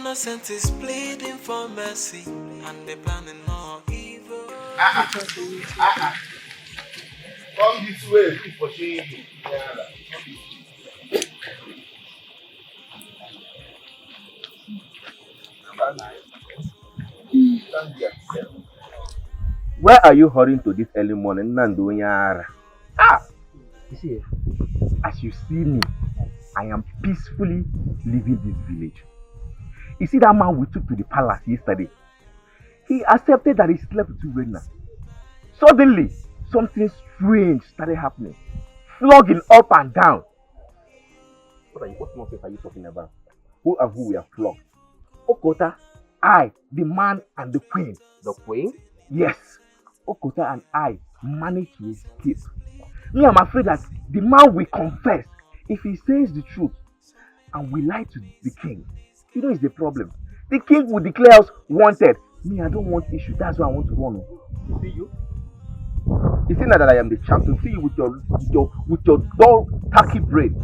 innocent is pleading for mercy, and they're planning more evil. Come this way, please for shame you. Where are you hurrying to this early morning, Nando? Ah, you see, as you see me, I am peacefully leaving this village. You see that man we took to the palace yesterday? He accepted that he slept with Rena. Suddenly, something strange started happening. Flogging up and down. What nonsense are you talking about? Who and who were flogged? Okota, I, the man and the queen. The queen? Yes. Okota and I managed to escape. Me, I'm afraid that the man will confess if he says the truth and we lie to the king. You know, it's the problem. The king will declare us wanted. Me, I don't want issue. That's why I want to run. You see you? You see now that I am the champion. See you with your dull, tacky brain.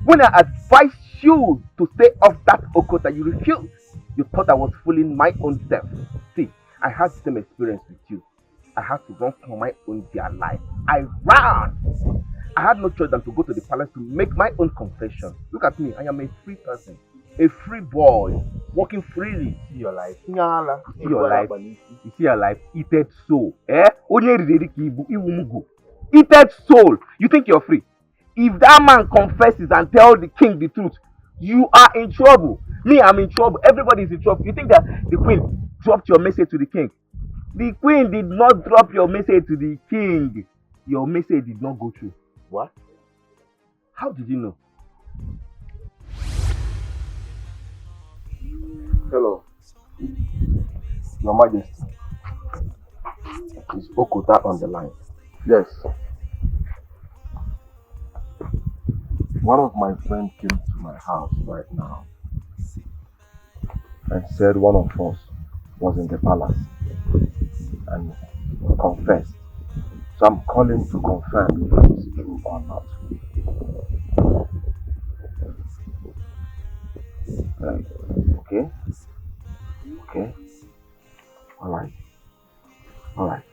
When I advised you to stay off that Okota, you refused. You thought I was fooling my own self. See, I had the same experience with you. I had to run for my own dear life. I ran. I had no choice than to go to the palace to make my own confession. Look at me. I am a free person. A free boy. Walking freely. See your life. See your life. You see your life. Eated soul. Eated soul. You think you're free? If that man confesses and tells the king the truth, you are in trouble. Me, I'm in trouble. Everybody is in trouble. You think that the queen dropped your message to the king? The queen did not drop your message to the king. Your message did not go through. What? How did you know? Hello. Your Majesty. Is Okota on the line? Yes. One of my friends came to my house right now and said one of us was in the palace and confessed. So I'm calling to confirm if it's true or not. Okay? Okay? Alright. Alright.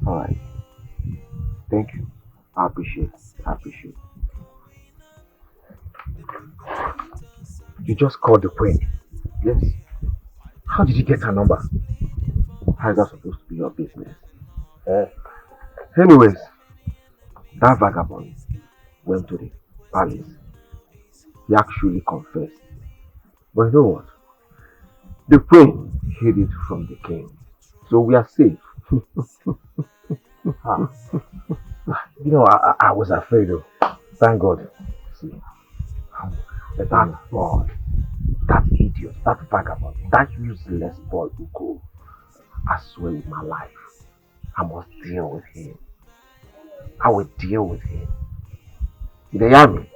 Alright. Thank you. I appreciate it. I appreciate it. You just called the queen? Yes. How did you get her number? How is that supposed to be your business? Anyways, that vagabond went to the palace. He actually confessed. But you know what? The queen hid it from the king. So we are safe. You know, I was afraid though. Thank God. See, that boy, that idiot, that vagabond, that useless boy Ugo, I swear with my life, I must deal with him. I will deal with him. Did they hear me?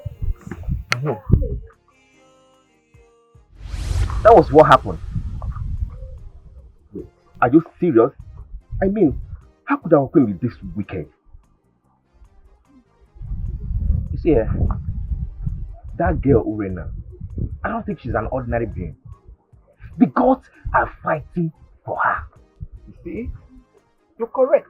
That was what happened. Wait, are you serious? I mean, how could our queen be this wicked? You see, that girl Urena, I don't think she's an ordinary being. The gods are fighting for her. You see? You're correct.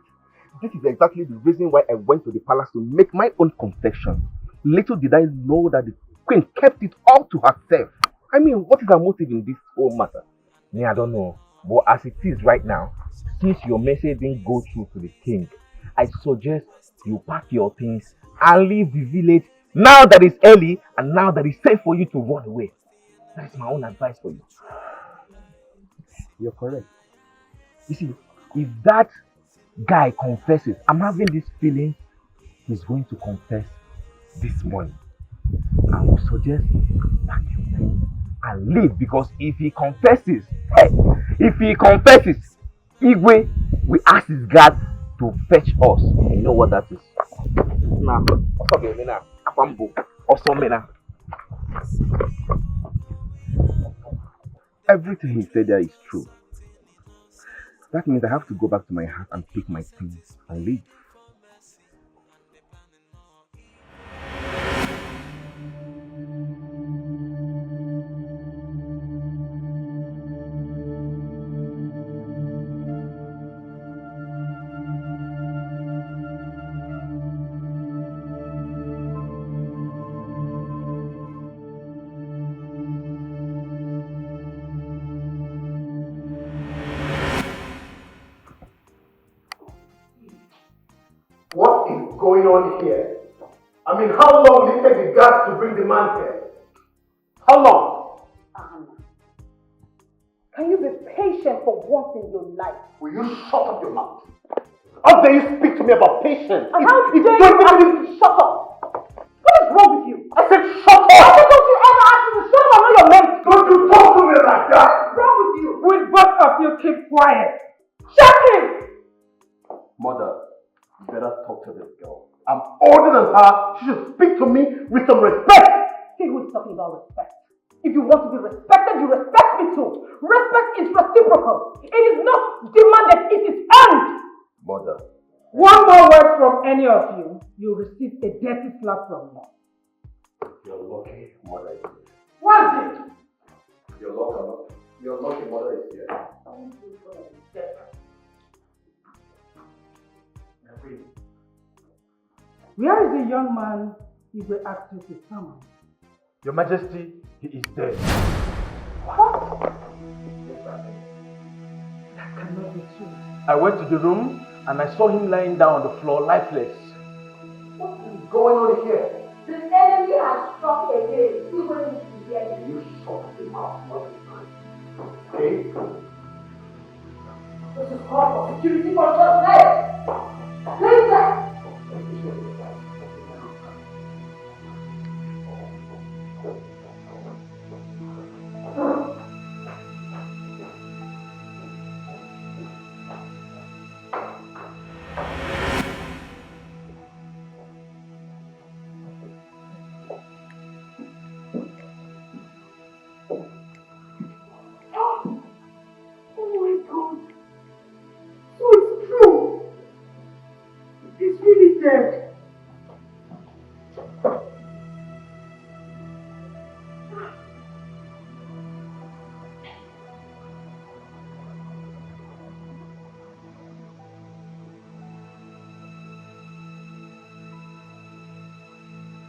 This is exactly the reason why I went to the palace to make my own confession. Little did I know that the queen kept it all to herself. I mean, what is her motive in this whole matter? Me, I don't know. But as it is right now, since your message didn't go through to the king, I suggest you pack your things and leave the village now that it's early and now that it's safe for you to run away. That is my own advice for you. You're correct. You see, if that guy confesses, I'm having this feeling he's going to confess this morning. I would suggest pack your things and leave, because if he confesses, Igwe will ask his guards to fetch us. And you know what that is? Everything he said there is true. That means I have to go back to my house and pick my things and leave. I mean, how long will it take the guards to bring the man here? How long? Can you be patient for once in your life? Will you shut up your mouth? How dare you speak to me about patience? And how dare you ask me to shut up? What is wrong with you? I said shut up! Why don't you ever ask me to shut up? I know you're meant to. Don't you talk to me like that! What's wrong with you? Will both of you keep quiet? Shut him! Mother, you better talk to this girl. I'm older than her. She should speak to me with some respect. See who is talking about respect. If you want to be respected, you respect me too. Respect is reciprocal. It is not demanded, it is earned. Mother. One more word from any of you, you'll receive a dirty slap from me. You're lucky, mother is here. What's it? You're lucky, mother is here. Where is the young man Igwe asked you to summon? Your Majesty, he is dead. What? That cannot be true. I went to the room and I saw him lying down on the floor lifeless. What is going on here? The enemy has struck again. People need to hear it. You shut the mouth all the time. Okay? This is called for security for just legs. Leave that.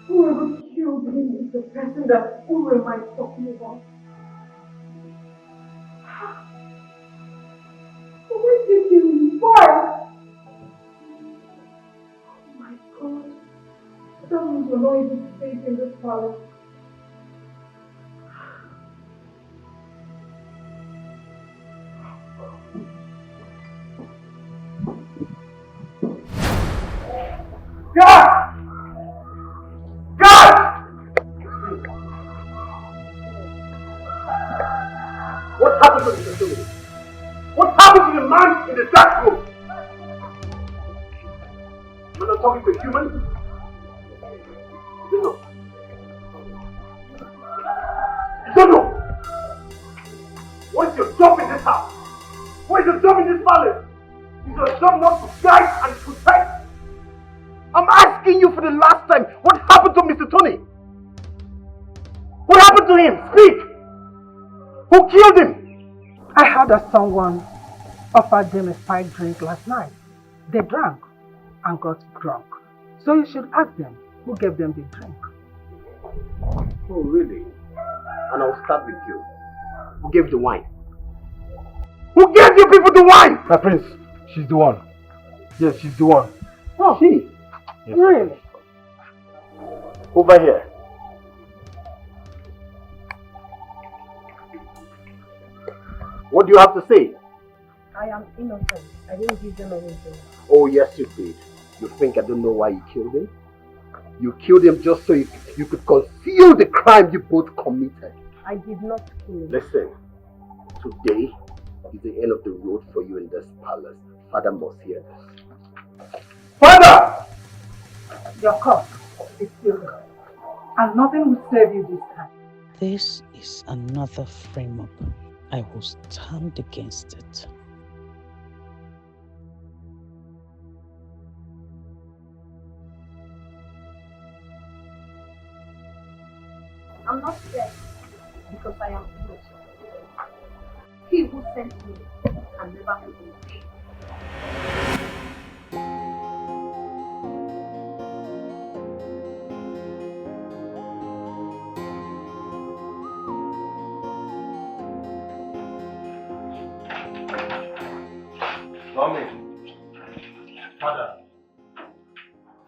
Whoever killed him is the person that Urema is talking about. But why did he kill him? Why? Oh my God. That means we're not even safe in this palace. God! What happened to the facility? What happened to the man in the dark room? You're not talking to a human? You don't know. You don't know. What is your job in this house? What is your job in this palace? Is your job not to guide and protect? I'm asking you for the last time, what happened to Mr. Tony? What happened to him? Speak! Who killed him? I heard that someone offered them a spiked drink last night. They drank and got drunk. So you should ask them who gave them the drink. Oh, really? And I'll start with you. Who gave the wine? Who gave you people the wine? My prince, she's the one. Yes, she's the one. Oh, she? Yes. Really? Over here. What do you have to say? I am innocent. I didn't give them anything. Oh, yes, you did. You think I don't know why you killed him? You killed him just so you could conceal the crime you both committed. I did not kill him. Listen, today is the end of the road for you in this palace. Father must hear this. Father! Your cause is still there. And nothing will save you this time. This is another frame-up. I will stand against it. I'm not scared because I am innocent. He who sent me can never be punished.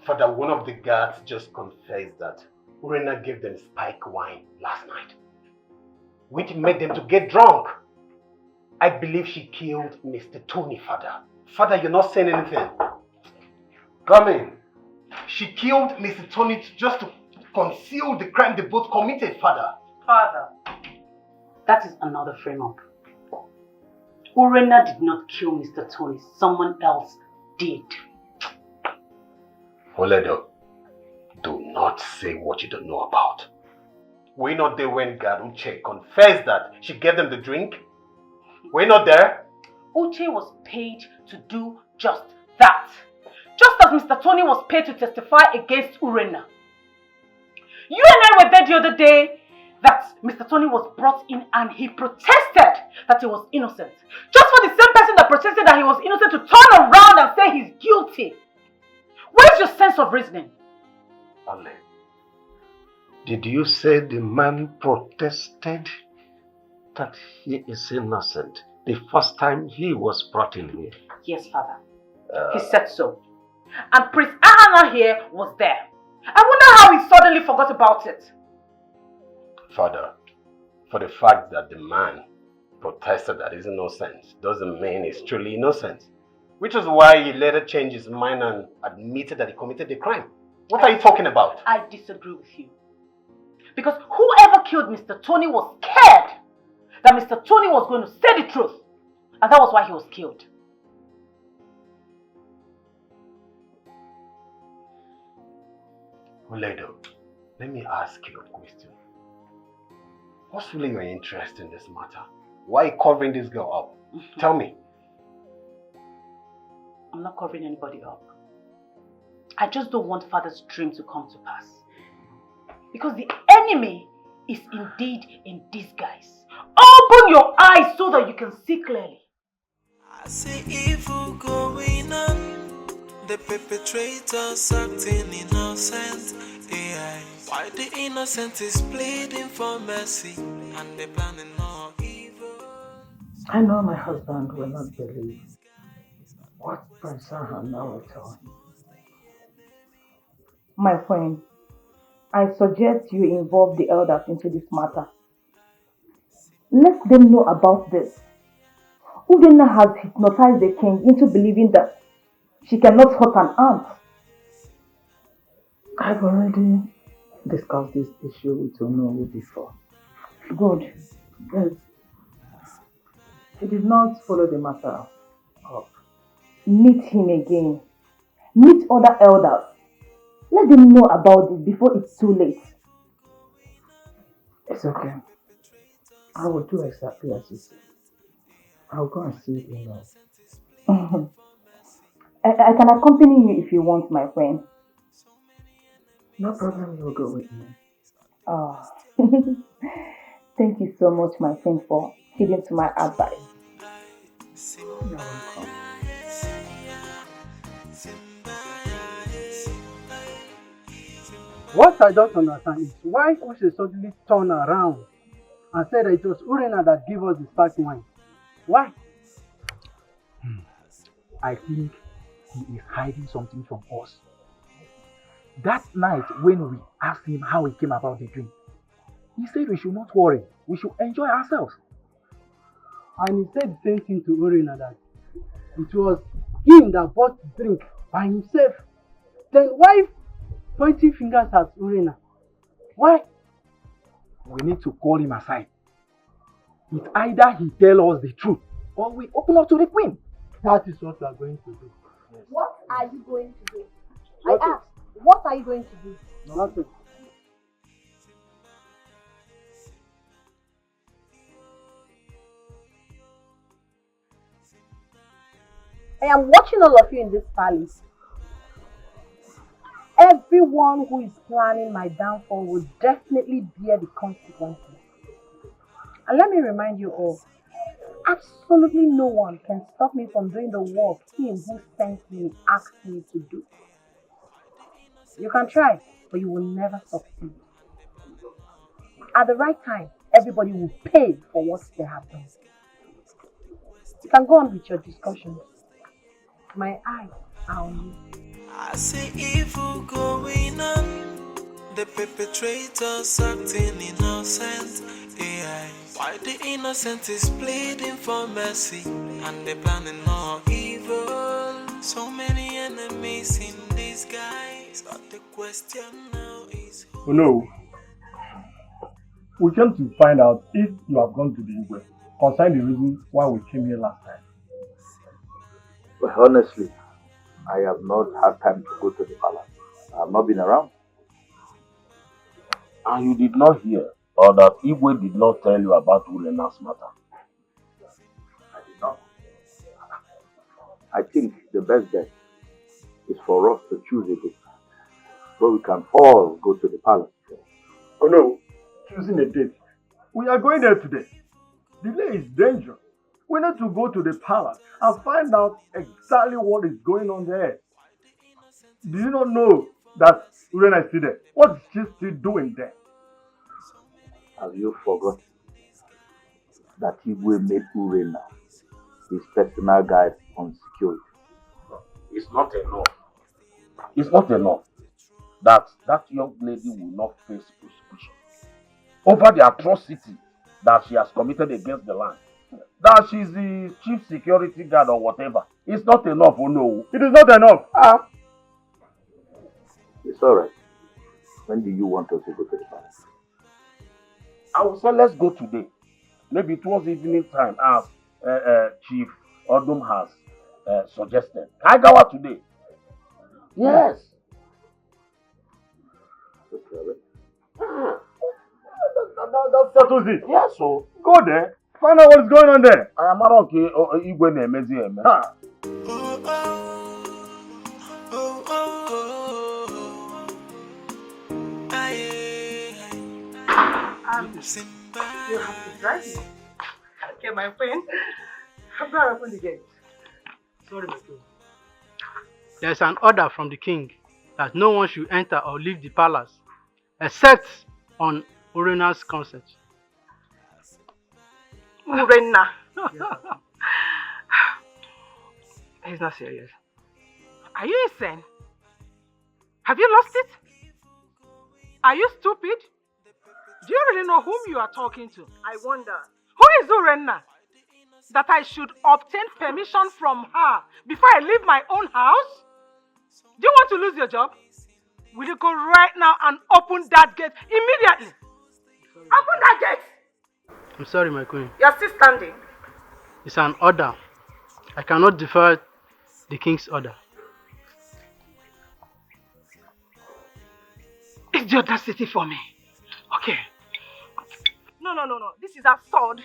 Father, Father, one of the guards just confessed that Urena gave them spike wine last night, which made them to get drunk. I believe she killed Mr. Tony, Father. Father, you're not saying anything. Come in. She killed Mr. Tony just to conceal the crime they both committed, Father. Father, that is another frame-up. Urena did not kill Mr. Tony. Someone else did. Oledo, do not say what you don't know about. Were you not there when God Uche confessed that she gave them the drink? Were you not there? Uche was paid to do just that. Just as Mr. Tony was paid to testify against Urena. You and I were there the other day that Mr. Tony was brought in and he protested that he was innocent. Just for the same person that protested that he was innocent to turn around and say he's guilty. Where's your sense of reasoning? Ale, did you say the man protested that he is innocent the first time he was brought in here? Yes, Father. He said so. And Prince Ahana here was there. I wonder how he suddenly forgot about it. Father, for the fact that the man protested that he's innocent doesn't mean he's truly innocent. Which is why he later changed his mind and admitted that he committed the crime. What are you talking about? I disagree with you. Because whoever killed Mr. Tony was scared that Mr. Tony was going to say the truth. And that was why he was killed. Oledo, let me ask you a question. What's really your interest in this matter? Why are you covering this girl up? Tell me. I'm not covering anybody up. I just don't want Father's dream to come to pass. Because the enemy is indeed in disguise. Open your eyes so that you can see clearly. I see evil going on. The perpetrators acting innocent. AI. Why the innocent is pleading for mercy and they planning more evil. I know my husband will not believe what Prince Ahana will tell him. My friend, I suggest you involve the elders into this matter. Let them know about this. Udena has hypnotized the king into believing that she cannot hurt an ant. I've already discussed this issue with Nollywood before. Good. Yes. He did not follow the matter up. Meet him again. Meet other elders. Let them know about it before it's too late. It's okay. I will do exactly as you said. I'll go and see him. I can accompany you if you want, my friend. No problem, you'll go with me. Oh. Thank you so much, my friend, for heeding to my advice. You're welcome. What I don't understand is why Ose suddenly turned around and said that it was Urena that gave us the spark wine. Why? I think he is hiding something from us. That night when we asked him how he came about the drink, he said we should not worry, we should enjoy ourselves. And he said the same thing to Urena, that it was him that bought the drink by himself. Then why pointing fingers at Urena? Why? We need to call him aside. It's either he tell us the truth or we open up to the queen. That is what we are going to do. Yes. What are you going to do? Nothing. I asked, what are you going to do? Nothing. I am watching all of you in this palace. Everyone who is planning my downfall will definitely bear the consequences. And let me remind you all, absolutely no one can stop me from doing the work him who sent me asked me to do. You can try, but you will never succeed. At the right time, everybody will pay for what they have done. You can go on with your discussions. My eyes are on you. I see evil going on. The perpetrators acting innocent. AI. Why the innocent is pleading for mercy, and they planning more evil. So many enemies in disguise. But the question now is who? Oh no, we came to find out if you have gone to the Igwe concerning the reason why we came here last time. But honestly, I have not had time to go to the palace. I have not been around. And you did not hear, or that Igwe did not tell you about Urena's matter. I did not. I think the best bet is for us to choose a date so we can all go to the palace. Oh no, choosing a date. We are going there today. Delay is dangerous. We need to go to the palace and find out exactly what is going on there. Do you not know that Urena is still there? What is she still doing there? Have you forgotten that Igwe made Urena his personal guide on security? It's not enough. It's not enough that young lady will not face prosecution over the atrocity that she has committed against the land. That she's the chief security guard or whatever. It's not enough, oh no. It is not enough. It's alright. When do you want us to go to the palace? I will say let's go today. Maybe towards evening time as Chief Odum has suggested. Can I go out today? Yes. That settles it. Yes, so Go there. Find out what is going on there. I am not okay. Igwe na-emezi eme. Oh, oh, oh, oh, oh. Aye, Simba. You have to drive me. Okay, my friend. I'm going to open the gate. Sorry, my king. There's an order from the king that no one should enter or leave the palace except on Urena's consent. Urena. He's not serious. Are you insane? Have you lost it? Are you stupid? Do you really know whom you are talking to? I wonder. Who is Urena? That I should obtain permission from her before I leave my own house? Do you want to lose your job? Will you go right now and open that gate immediately? Open that gate! I'm sorry, my queen. You're still standing. It's an order. I cannot defer the king's order. It's the audacity for me. Okay. No. This is absurd.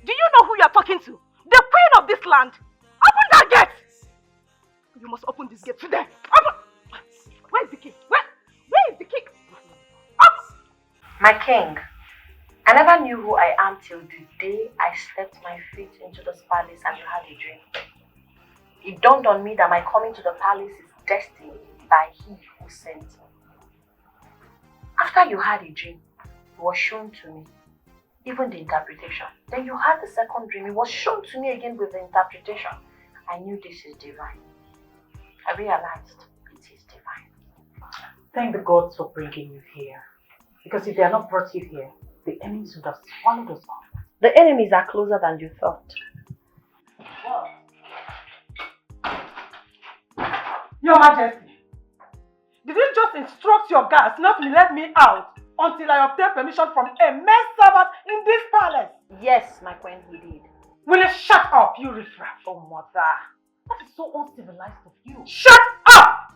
Do you know who you are talking to? The queen of this land. Open that gate! You must open this gate today. Open! Where is the key? Where is the key? Open! My king, I never knew who I am till the day I stepped my feet into this palace and you had a dream. It dawned on me that my coming to the palace is destined by he who sent me. After you had a dream, it was shown to me, even the interpretation. Then you had the second dream, it was shown to me again with the interpretation. I knew this is divine. I realized it is divine. Thank the gods for bringing you here. Because if they had not brought you here, the enemies would have swallowed us up. The enemies are closer than you thought. Your Majesty, did you just instruct your guards not to let me out until I obtain permission from a maid servant in this palace? Yes, my queen, he did. Will you shut up, you riffraff? Oh, mother. That is so uncivilized of you. Shut up!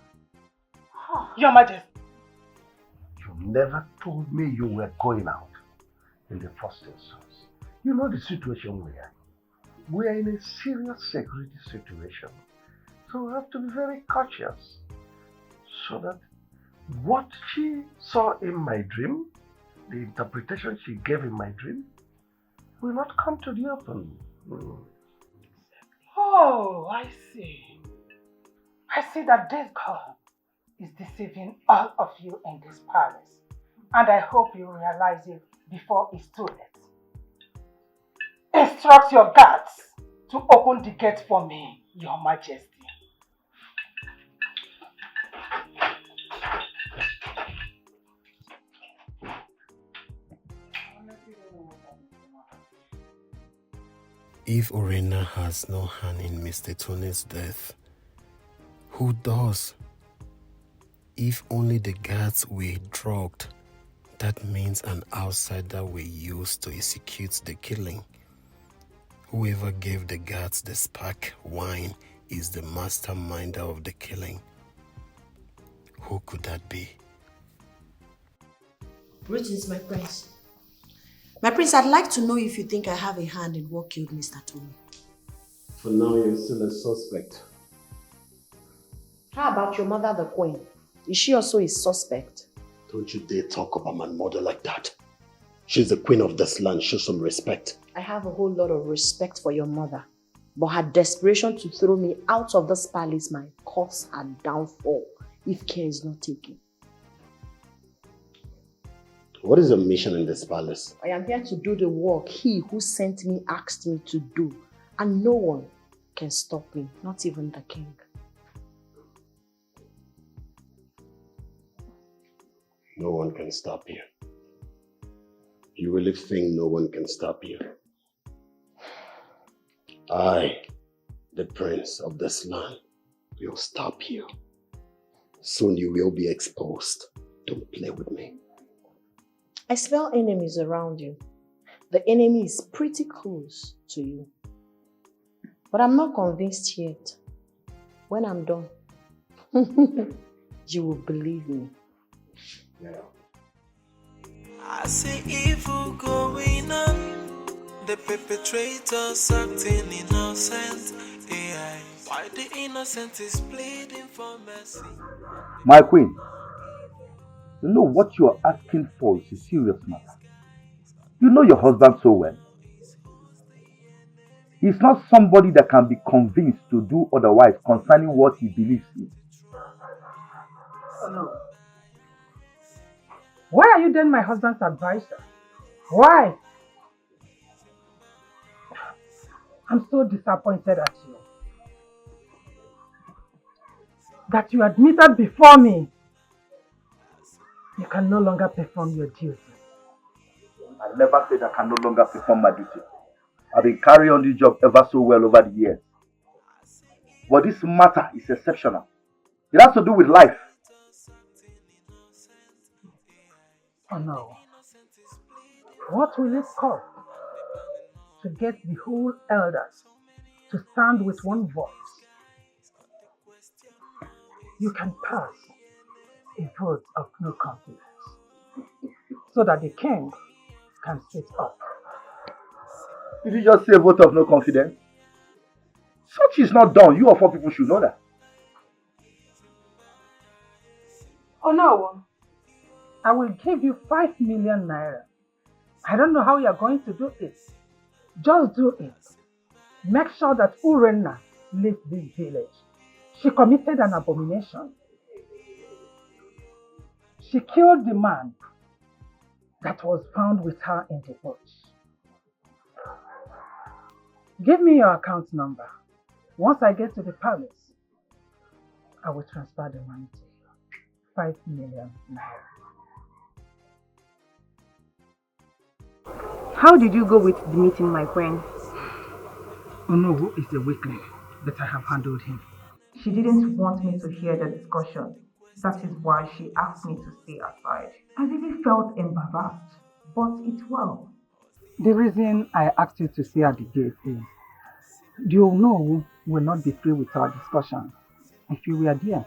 Your Majesty. You never told me you were going out in the first instance. You know the situation we are in. We are in a serious security situation. So we have to be very cautious. So that what she saw in my dream, the interpretation she gave in my dream, will not come to the open. Oh, I see. I see that this girl is deceiving all of you in this palace. And I hope you realize it before it's too late. Instruct your guards to open the gate for me, Your Majesty. If Orena has no hand in Mr. Tony's death, who does? If only the guards were drugged, that means an outsider were used to execute the killing. Whoever gave the guards the spark wine is the masterminder of the killing. Who could that be? Greetings, my prince. My prince, I'd like to know if you think I have a hand in what killed Mr. Tony. For now, you're still a suspect. How about your mother, the queen? Is she also a suspect? Don't you dare talk about my mother like that. She's the queen of this land. Show some respect. I have a whole lot of respect for your mother. But her desperation to throw me out of this palace might cause her downfall if care is not taken. What is your mission in this palace? I am here to do the work he who sent me asked me to do. And no one can stop me, not even the king. No one can stop you. You really think no one can stop you? I, the prince of this land, will stop you. Soon you will be exposed. Don't play with me. I smell enemies around you. The enemy is pretty close to you. But I'm not convinced yet. When I'm done, you will believe me. Yeah. I see evil going on, the perpetrators acting innocent. AI, why the innocent is pleading for mercy? My queen, you know what you are asking for is a serious matter. You know your husband so well. He's not somebody that can be convinced to do otherwise concerning what he believes in. Oh no. Why are you then my husband's advisor? Why? I'm so disappointed at you. That you admitted before me you can no longer perform your duty. I never said I can no longer perform my duty. I've been carrying on this job ever so well over the years. But this matter is exceptional. It has to do with life. Oh no. What will it cost to get the whole elders to stand with one voice? You can pass a vote of no confidence so that the king can sit up. Did you just say a vote of no confidence? Such is not done. You of all people should know that. Oh no. I will give you 5 million naira. I don't know how you are going to do it. Just do it. Make sure that Urena leaves this village. She committed an abomination. She killed the man that was found with her in the bush. Give me your account number. Once I get to the palace, I will transfer the money to you. 5 million naira. How did you go with the meeting, my friend? Onowu is a weakling, but I have handled him. She didn't want me to hear the discussion. That is why she asked me to stay aside. I really felt embarrassed, but it's well. The reason I asked you to stay at the gate is the Onowu will not be free with our discussion. If you were there,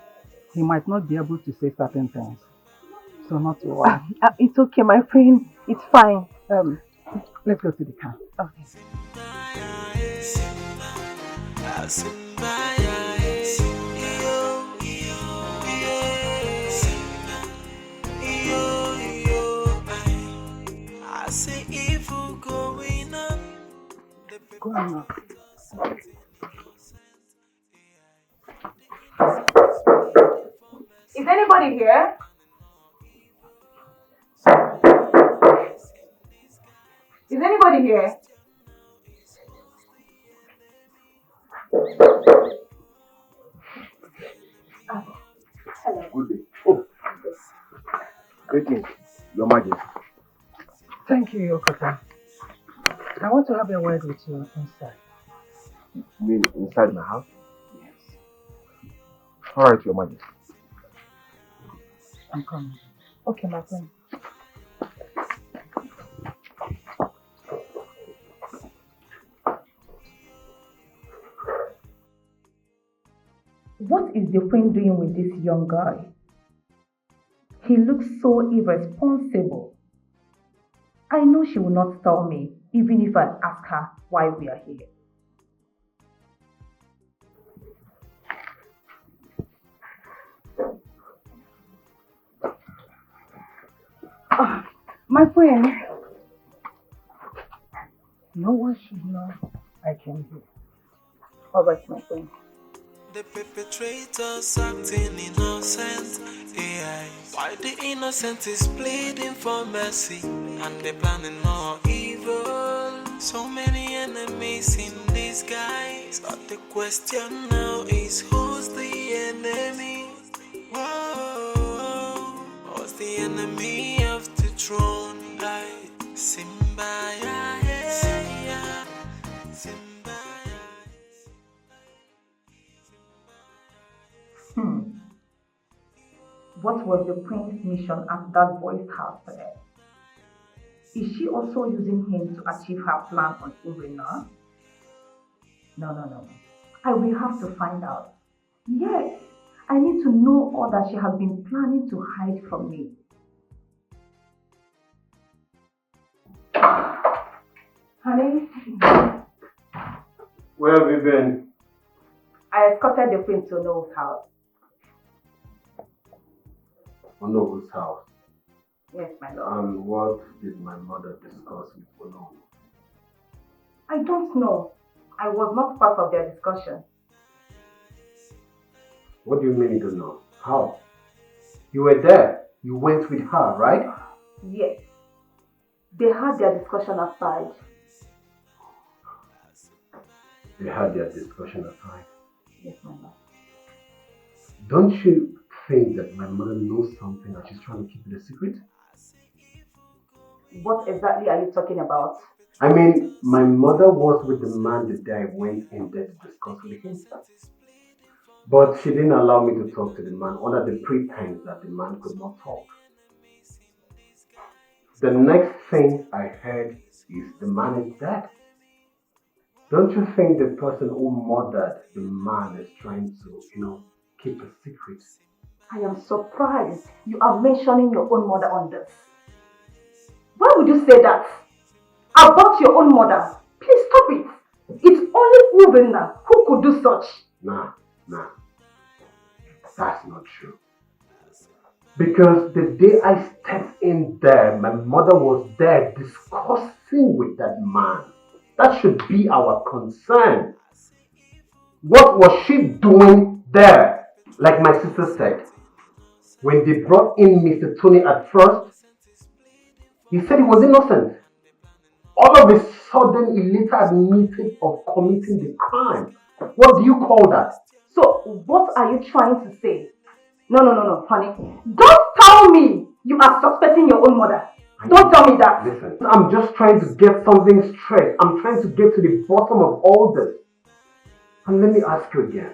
he might not be able to say certain things. So not to worry. It's okay, my friend. It's fine. Let's go to the car. Okay. I see evil going on. Go on now. Is anybody here? Is anybody here? Hello. Good day. Oh. Greetings, Your Majesty. Thank you, Yokota. I want to have a word with you inside. You mean inside my house? Yes. Alright, Your Majesty. I'm coming. Okay, my friend. What is the queen doing with this young guy? He looks so irresponsible. I know she will not tell me, even if I ask her why we are here. My queen. No one should know I came here. Alright, my queen. The perpetrators acting innocent. AI. Why the innocent is pleading for mercy, and they're planning more evil. So many enemies in disguise. But the question now is, who's the enemy? Whoa, who's the enemy of the throne? Simba, yeah, yeah. Simba. What was the queen's mission at that boy's house today? Is she also using him to achieve her plan on Urena? No. I will have to find out. Yes, I need to know all that she has been planning to hide from me. Honey, Where have you been? I escorted the queen to Noel's house. Onobu's house. Yes, my lord. And what did my mother discuss with Onobu? I don't know. I was not part of their discussion. What do you mean you don't know? How? You were there. You went with her, right? Yes. They had their discussion aside. They had their discussion aside. Yes, my lord. Don't you think that my mother knows something and she's trying to keep it a secret? What exactly are you talking about? I mean, my mother was with the man the day I went in there to discuss with him. But she didn't allow me to talk to the man under the pretense that the man could not talk. The next thing I heard is the man is dead. Don't you think the person who murdered the man is trying to, keep a secret? I am surprised you are mentioning your own mother on this. Why would you say that? About your own mother? Please stop it. It's only Urena who could do such. Nah. That's not true. Because the day I stepped in there, my mother was there discussing with that man. That should be our concern. What was she doing there? Like my sister said, when they brought in Mr. Tony at first, he said he was innocent. All of a sudden, he later admitted of committing the crime. What do you call that? So, what are you trying to say? No, honey. Don't tell me you are suspecting your own mother. Don't tell me that. Listen, I'm just trying to get something straight. I'm trying to get to the bottom of all this. And let me ask you again.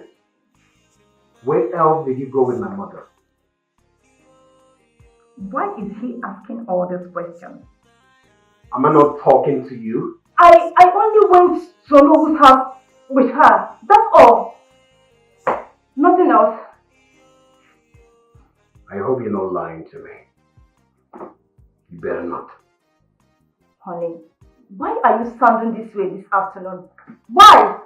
Where else did you go with my mother? Why is he asking all these questions? Am I not talking to you? I only went to Nobu's house with her. That's all. Nothing else. I hope you're not lying to me. You better not. Honey, why are you sounding this way this afternoon? Why?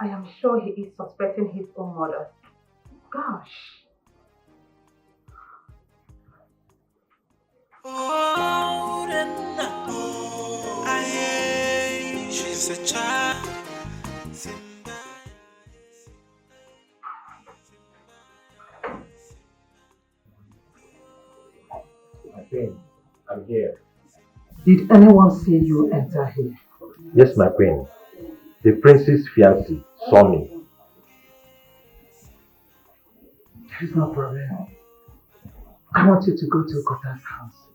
I am sure he is suspecting his own mother. Gosh. She's a child. My queen, I'm here. Did anyone see you enter here? Yes, my queen. The prince's fiancé saw me. There is no problem. I want you to go to Kota's house.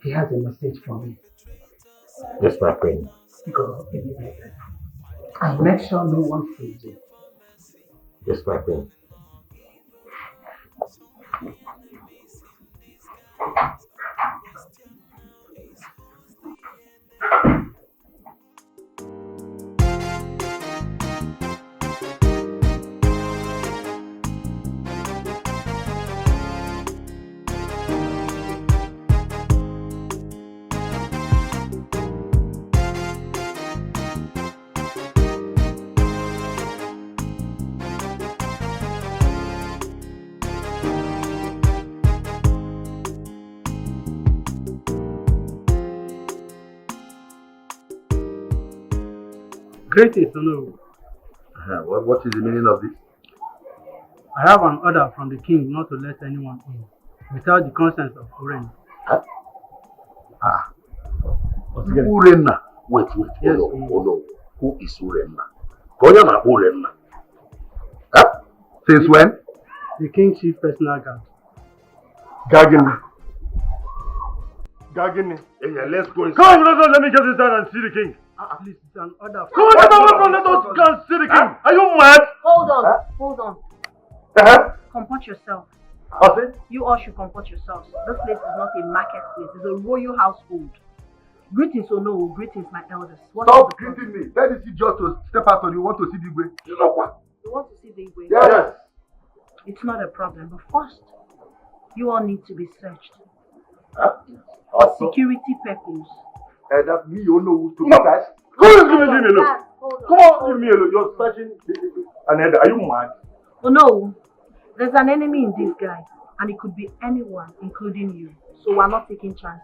He has a message for me. Yes, my queen. Go immediately. And make sure no one feels you. Yes, my queen. Greetings, Nollywood. What is the meaning of this? I have an order from the king not to let anyone in without the consent of Uren. Huh? Urenna. Wait. Yes, Oh no. Who is Urenna? Koyama Urenna. Huh? Since when? The king's chief personal guard. Gagini. Yeah, let's go inside. Come, let me get inside and see the king. Please, it's an order. Come on, let us go and see the king. Are you mad? Hold on. Uh-huh. Comport yourself. Okay. You all should comport yourselves. This place is not a marketplace, it's a royal household. Greetings, no, greetings, my elders. Stop greeting me. That is just to step out or you want to see the way. You know what? You want to see the way? Yes. It's not a problem, but first, you all need to be searched. For security purposes. That's me, you know who to No. guys. Come on, leave me alone. Come on, leave me alone. You're searching an head. Are you mad? Oh no, there's an enemy in disguise, and it could be anyone, including you. So we're not taking chances.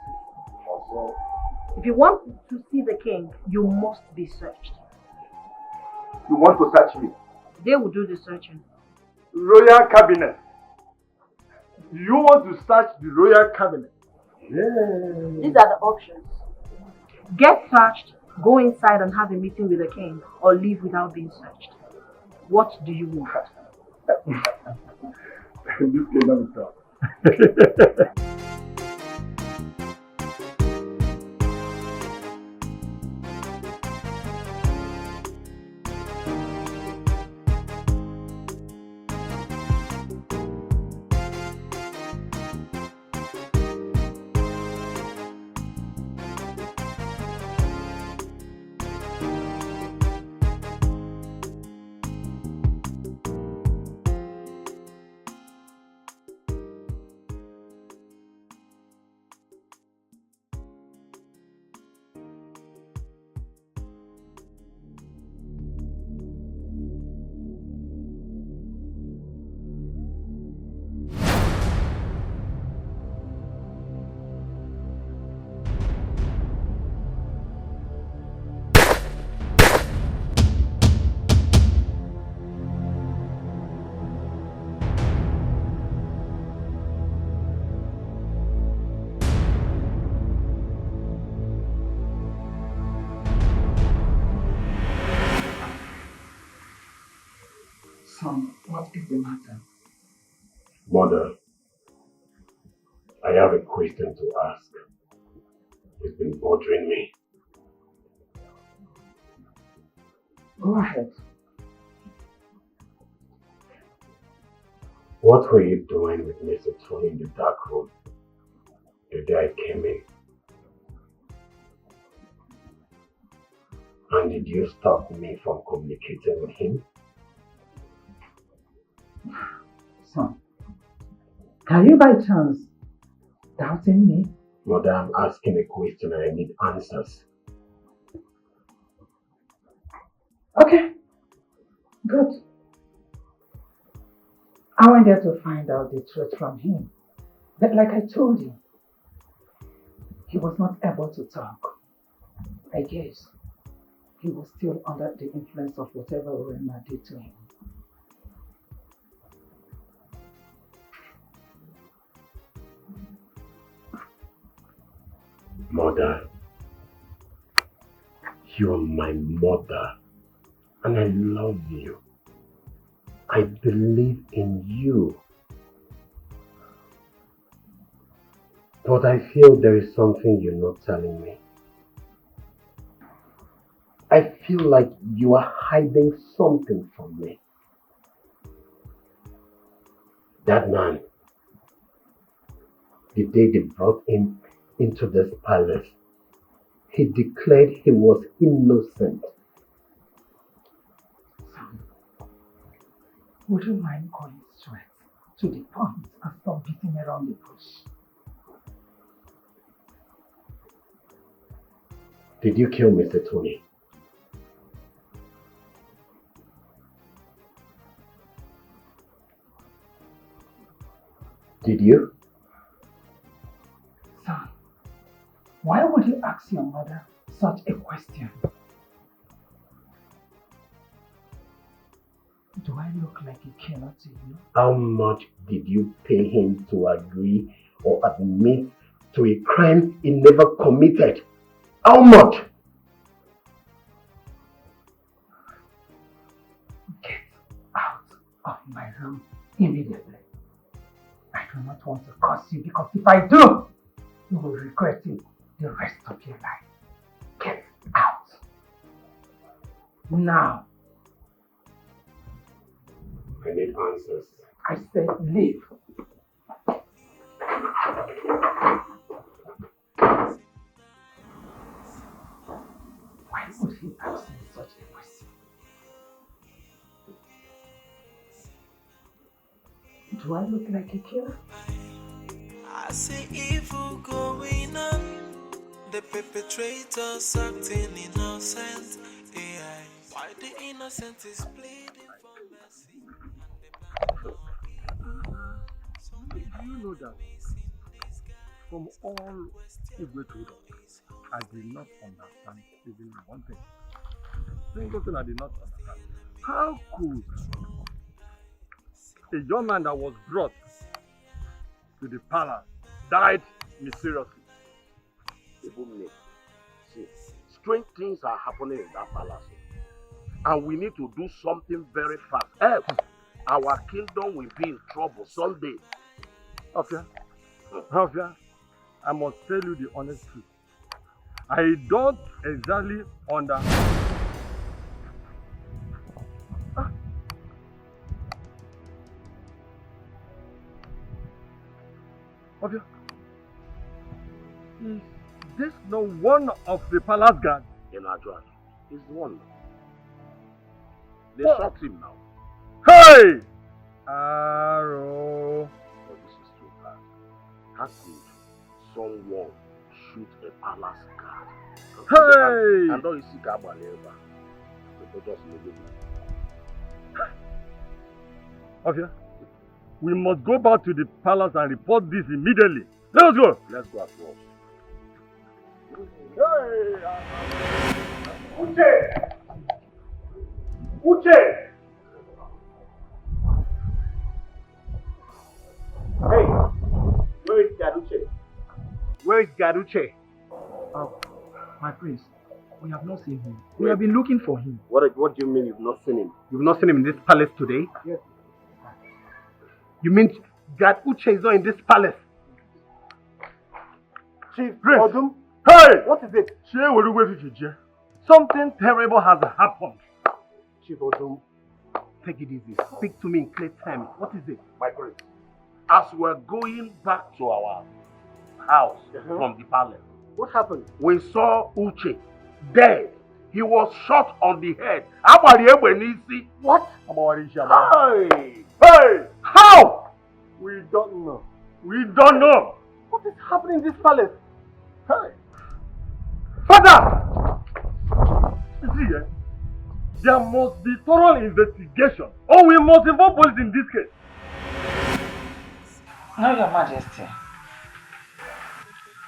If you want to see the king, you must be searched. You want to search me? They will do the searching. Royal cabinet. You want to search the royal cabinet? Yeah. These are the options. Get searched, go inside and have a meeting with the king, or leave without being searched. What do you want? This kingdom is tough. Son, what is the matter? Mother, I have a question to ask. It's been bothering me. Go ahead. What were you doing with Mr. Tony in the dark room the day I came in? And did you stop me from communicating with him? Son, are you by chance doubting me? Mother, I'm asking a question and I need answers. Okay, good. I went there to find out the truth from him. But like I told you, he was not able to talk. I guess he was still under the influence of whatever Urena did to him. Mother, you are my mother and I love you. I believe in you. But I feel there is something you're not telling me. I feel like you are hiding something from me. That man, the day they brought him into this palace, he declared he was innocent. Would you mind going straight to the point and stop beating around the bush? Did you kill Mr. Tony? Did you? Son, why would you ask your mother such a question? Do I look like a killer to you? How much did you pay him to agree or admit to a crime he never committed? How much? Get out of my room immediately. I do not want to curse you because if I do, you will regret it the rest of your life. Get out. Now. I need answers. I said leave. Why would he ask me such a question? Do I look like a killer? I see evil going on. The perpetrators acting innocent. AI. Why the innocent is pleading for mercy? Do you know that from all Igwe told us, I did not understand even one thing. Single thing I did not understand. How could a young man that was brought to the palace died mysteriously? See, strange things are happening in that palace. And we need to do something very fast. Else, our kingdom will be in trouble someday. Afia, I must tell you the honest truth. I don't exactly understand. Afia, is this not one of the palace guards? In Adjoa, he's the one. They shot him now. Hey! Arrow. But this is too bad. How could someone shoot a palace guard? Hey! And don't you see Gabaleva? People just living. Afia, we must go back to the palace and report this immediately. Let us go. Let's go at once. Hey! Uche! Uche! Hey, where is Garuche? Where is Garuche? My prince, we have not seen him. We have been looking for him. What do you mean you've not seen him? You've not seen him in this palace today? Yes. You mean Garuche is not in this palace? Chief Prince. Odum? Hey! What is it? Something terrible has happened. Chief Odum, take it easy. Speak to me in clear terms. What is it? My prince, as we're going back to our house from the palace, What happened? we saw Uche dead. He was shot on the head. What? Hey! Hey! How? We don't know. We don't know. What is happening in this palace? Hey! Father! See, there must be thorough investigation, or we must involve police in this case. No, Your Majesty.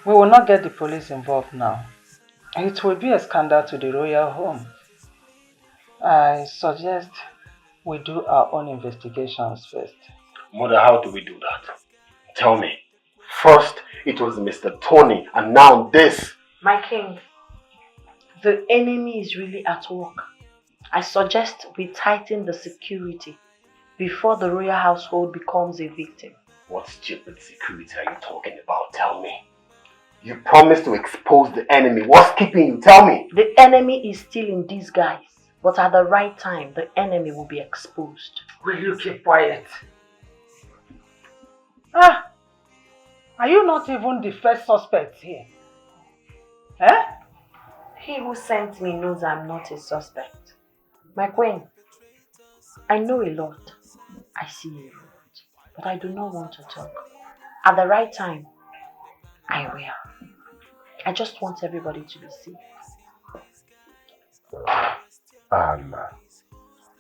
We will not get the police involved now. It will be a scandal to the royal home. I suggest we do our own investigations first. Mother, how do we do that? Tell me. First, it was Mr. Tony, and now this. My king, the enemy is really at work. I suggest we tighten the security before the royal household becomes a victim. What stupid security are you talking about? Tell me. You promised to expose the enemy. What's keeping you? Tell me. The enemy is still in disguise, but at the right time, the enemy will be exposed. Will you keep quiet? Ah, are you not even the first suspect here? Eh? He who sent me knows I'm not a suspect. My queen, I know a lot. I see a lot, but I do not want to talk. At the right time, I will. I just want everybody to be safe.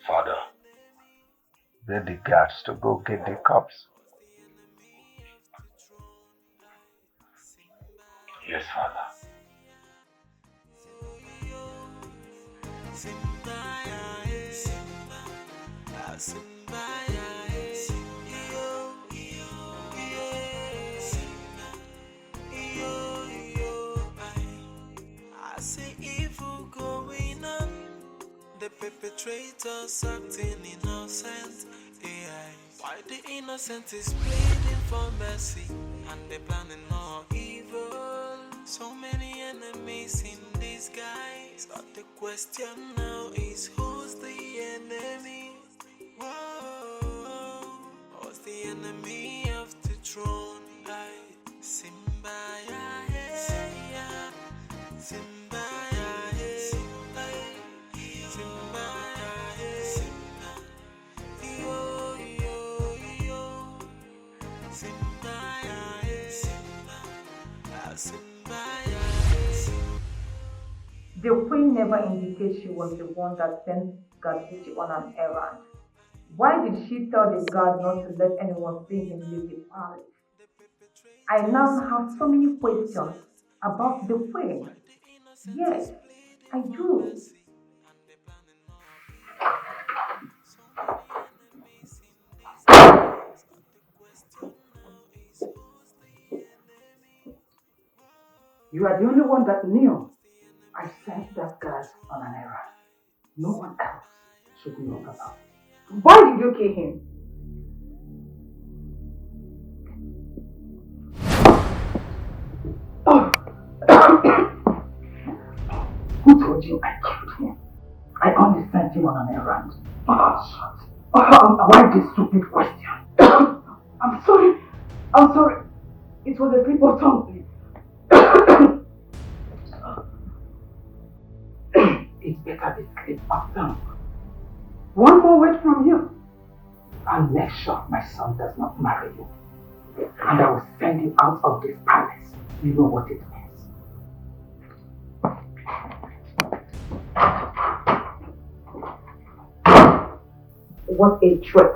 Father, get the guards to go get the cops. Yes, Father. I see evil going on. The perpetrators acting innocent. AI. Why the innocent is pleading for mercy and they planning more evil. So many enemies in disguise. But the question now is who's the enemy? Whoa, who's the enemy of the throne? Simba, yeah, Simba, The queen never indicated she was the one that sent Gadbuti on an errand. Why did she tell the guard not to let anyone see him leave the palace? I now have so many questions about the queen. Yes, I do. You are the only one that knew I sent that guard on an errand. No one else should know about. Why did you kill him? Who told you I killed him? I only sent him on an errand. Why this stupid question? I'm sorry. I'm sorry. It was a slip of tongue. It's better be slip of tongue. One more word from you. I'll make sure my son does not marry you. And I will send you out of this palace. You know what it means. What a threat.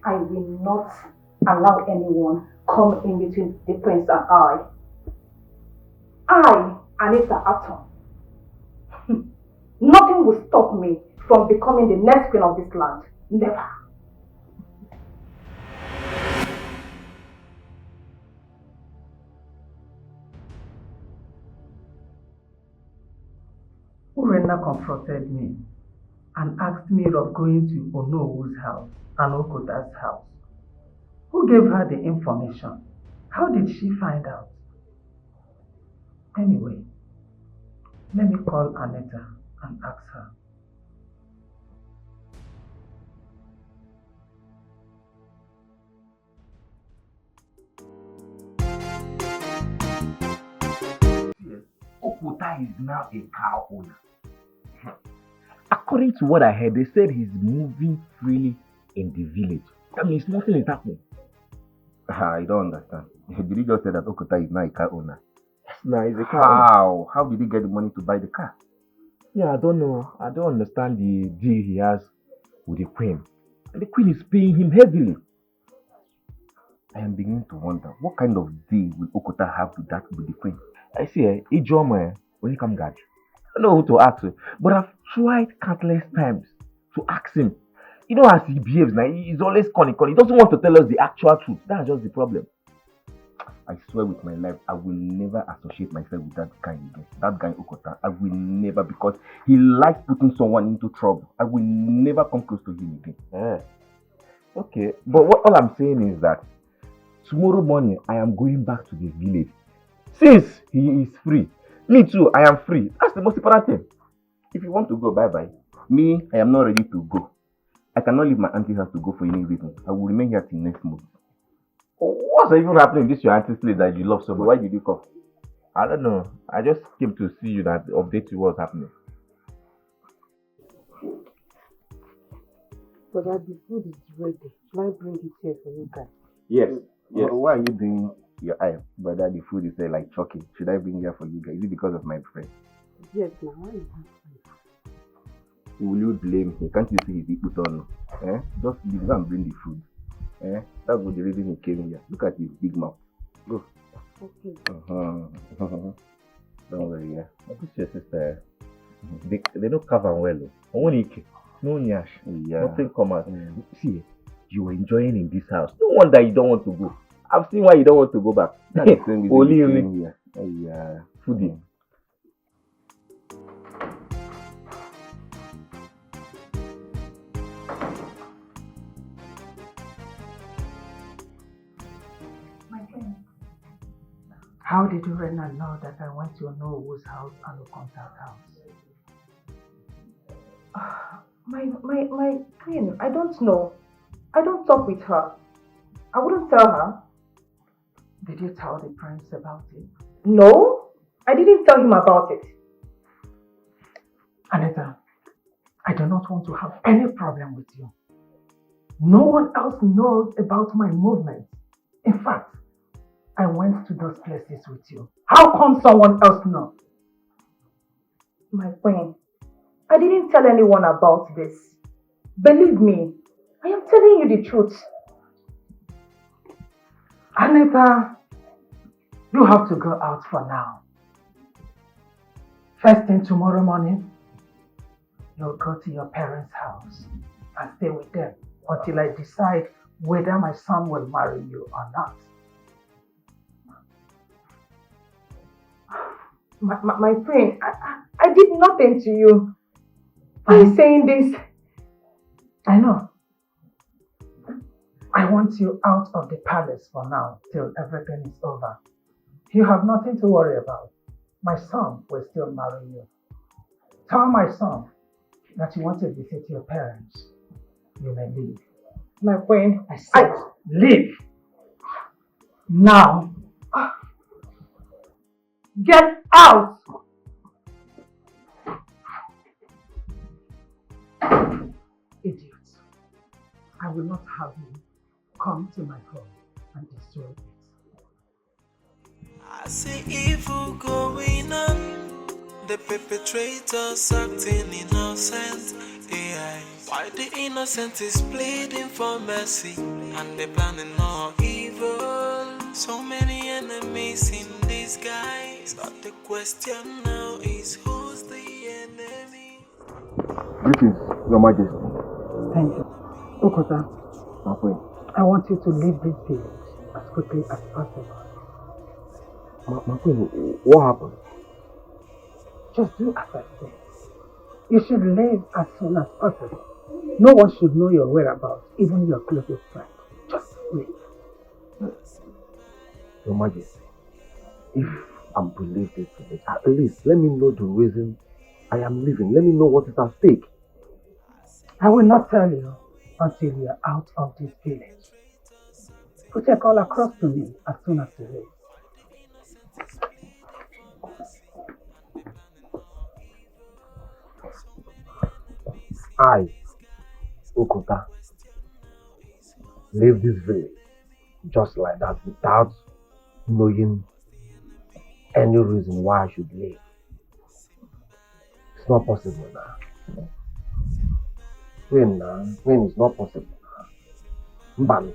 I will not allow anyone come in between the prince and I, Anita Atom. Nothing will stop me from becoming the next queen of this land. Never. Urena confronted me and asked me of going to Onowu's house and Okota's house. Who gave her the information? How did she find out? Anyway, let me call Anita and ask her. Okota is now a cow owner. According to what I heard, they said he's moving freely in the village. That means nothing is happening. I don't understand. Did you just say that Okota is now a car owner? Yes, no, he's a car owner. How? How did he get the money to buy the car? Yeah, I don't know. I don't understand the deal he has with the queen. And the queen is paying him heavily. I am beginning to wonder, what kind of deal will Okota have with the queen? I see, Ijoma, when you come guard. I don't know who to ask him, but I've tried countless times to ask him. You know, as he behaves now, he's always cunning. He doesn't want to tell us the actual truth. That's just the problem. I swear with my life, I will never associate myself with that guy again. That guy Okota. I will never, because he likes putting someone into trouble. I will never come close to him again. Okay, but all I'm saying is that tomorrow morning I am going back to the village. Since he is free, me too, I am free. That's the most important thing. If you want to go, bye bye. Me, I am not ready to go. I cannot leave my auntie's house to go for any reason. I will remain here till next month. What's even happening in this your auntie's place that you love so much? Why did you come? I don't know. I just came to see you that update you what's happening. But that the food is ready. Shall I bring it here for you guys? Yes. Yes. Why are you doing your eye? Brother, the food is there like choking. Should I bring here for you guys? Is it because of my friend? Yes, now why is that? Will you blame him? Can't you see he's put on? Just leave and bring the food. That's what the reason he came here. Look at his big mouth. Go. Okay. Don't worry, yeah. But this your sister. They don't cover well. No nyash. Yeah. Nothing come out. See, you are enjoying in this house. No wonder you don't want to go. I've seen why you don't want to go back. Only here. Foodie. How did Urena know that I went to Nollywood's house and Okonta's house? My queen, I don't know. I don't talk with her. I wouldn't tell her. Did you tell the prince about it? No, I didn't tell him about it. Anita, I do not want to have any problem with you. No one else knows about my movements. In fact, I went to those places with you. How come someone else knows? My queen, I didn't tell anyone about this. Believe me, I am telling you the truth. Anita, you have to go out for now. First thing tomorrow morning, you'll go to your parents' house and stay with them until I decide whether my son will marry you or not. My friend, I did nothing to you. Why are you saying this? I know. I want you out of the palace for now till everything is over. You have nothing to worry about. My son will still marry you. Tell my son that you want to visit your parents. You may leave. My friend, I said leave. Now. Get out! Idiots. I will not have you come to my home and destroy it. I see evil going on. The perpetrators acting innocent. AI. Why the innocent is pleading for mercy, and they planning more evil. So many enemies in disguise. But the question now is, who's the enemy? Greetings, Your Majesty. Thank you. Okota, My friend. I want you to leave this village as quickly as possible. My friend, what happened? Just do as I say. You should leave as soon as possible. No one should know your whereabouts, even your closest friend. Just leave. Your Majesty, if I'm to leave this village, at least let me know the reason I am leaving. Let me know what is at stake. I will not tell you until you are out of this village. Put a call across to me as soon as you leave. I, Okota, leave this village just like that without knowing any reason why I should leave. It's not possible now. When it's not possible. Mbali.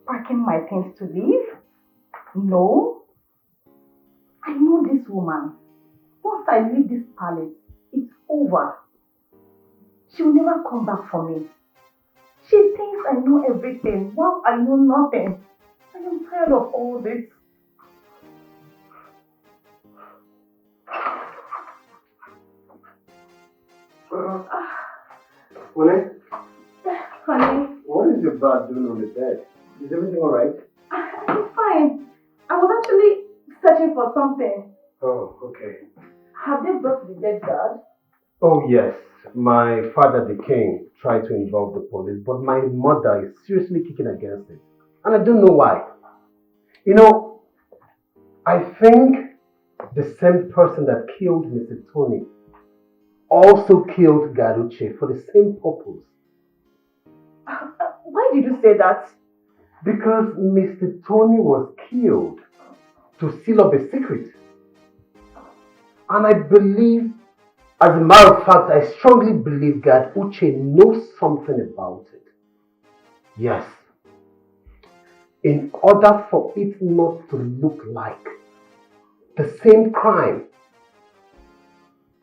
Packing my things to leave? No. I know this woman. Once I leave this palace, it's over. She will never come back for me. She thinks I know everything, while I know nothing. I am tired of all this. Honey, Honey, what is your dad doing on the bed? Is everything alright? I'm fine. I was actually searching for something. Oh, okay. Have they brought the dead dad? Oh, yes. My father, the king, tried to involve the police, but my mother is seriously kicking against it. And I don't know why. You know, I think the same person that killed Mr. Tony also killed Garuche for the same purpose. Why did you say that? Because Mr. Tony was killed to seal up a secret. And I believe, as a matter of fact, I strongly believe that Uche knows something about it. Yes. In order for it not to look like the same crime,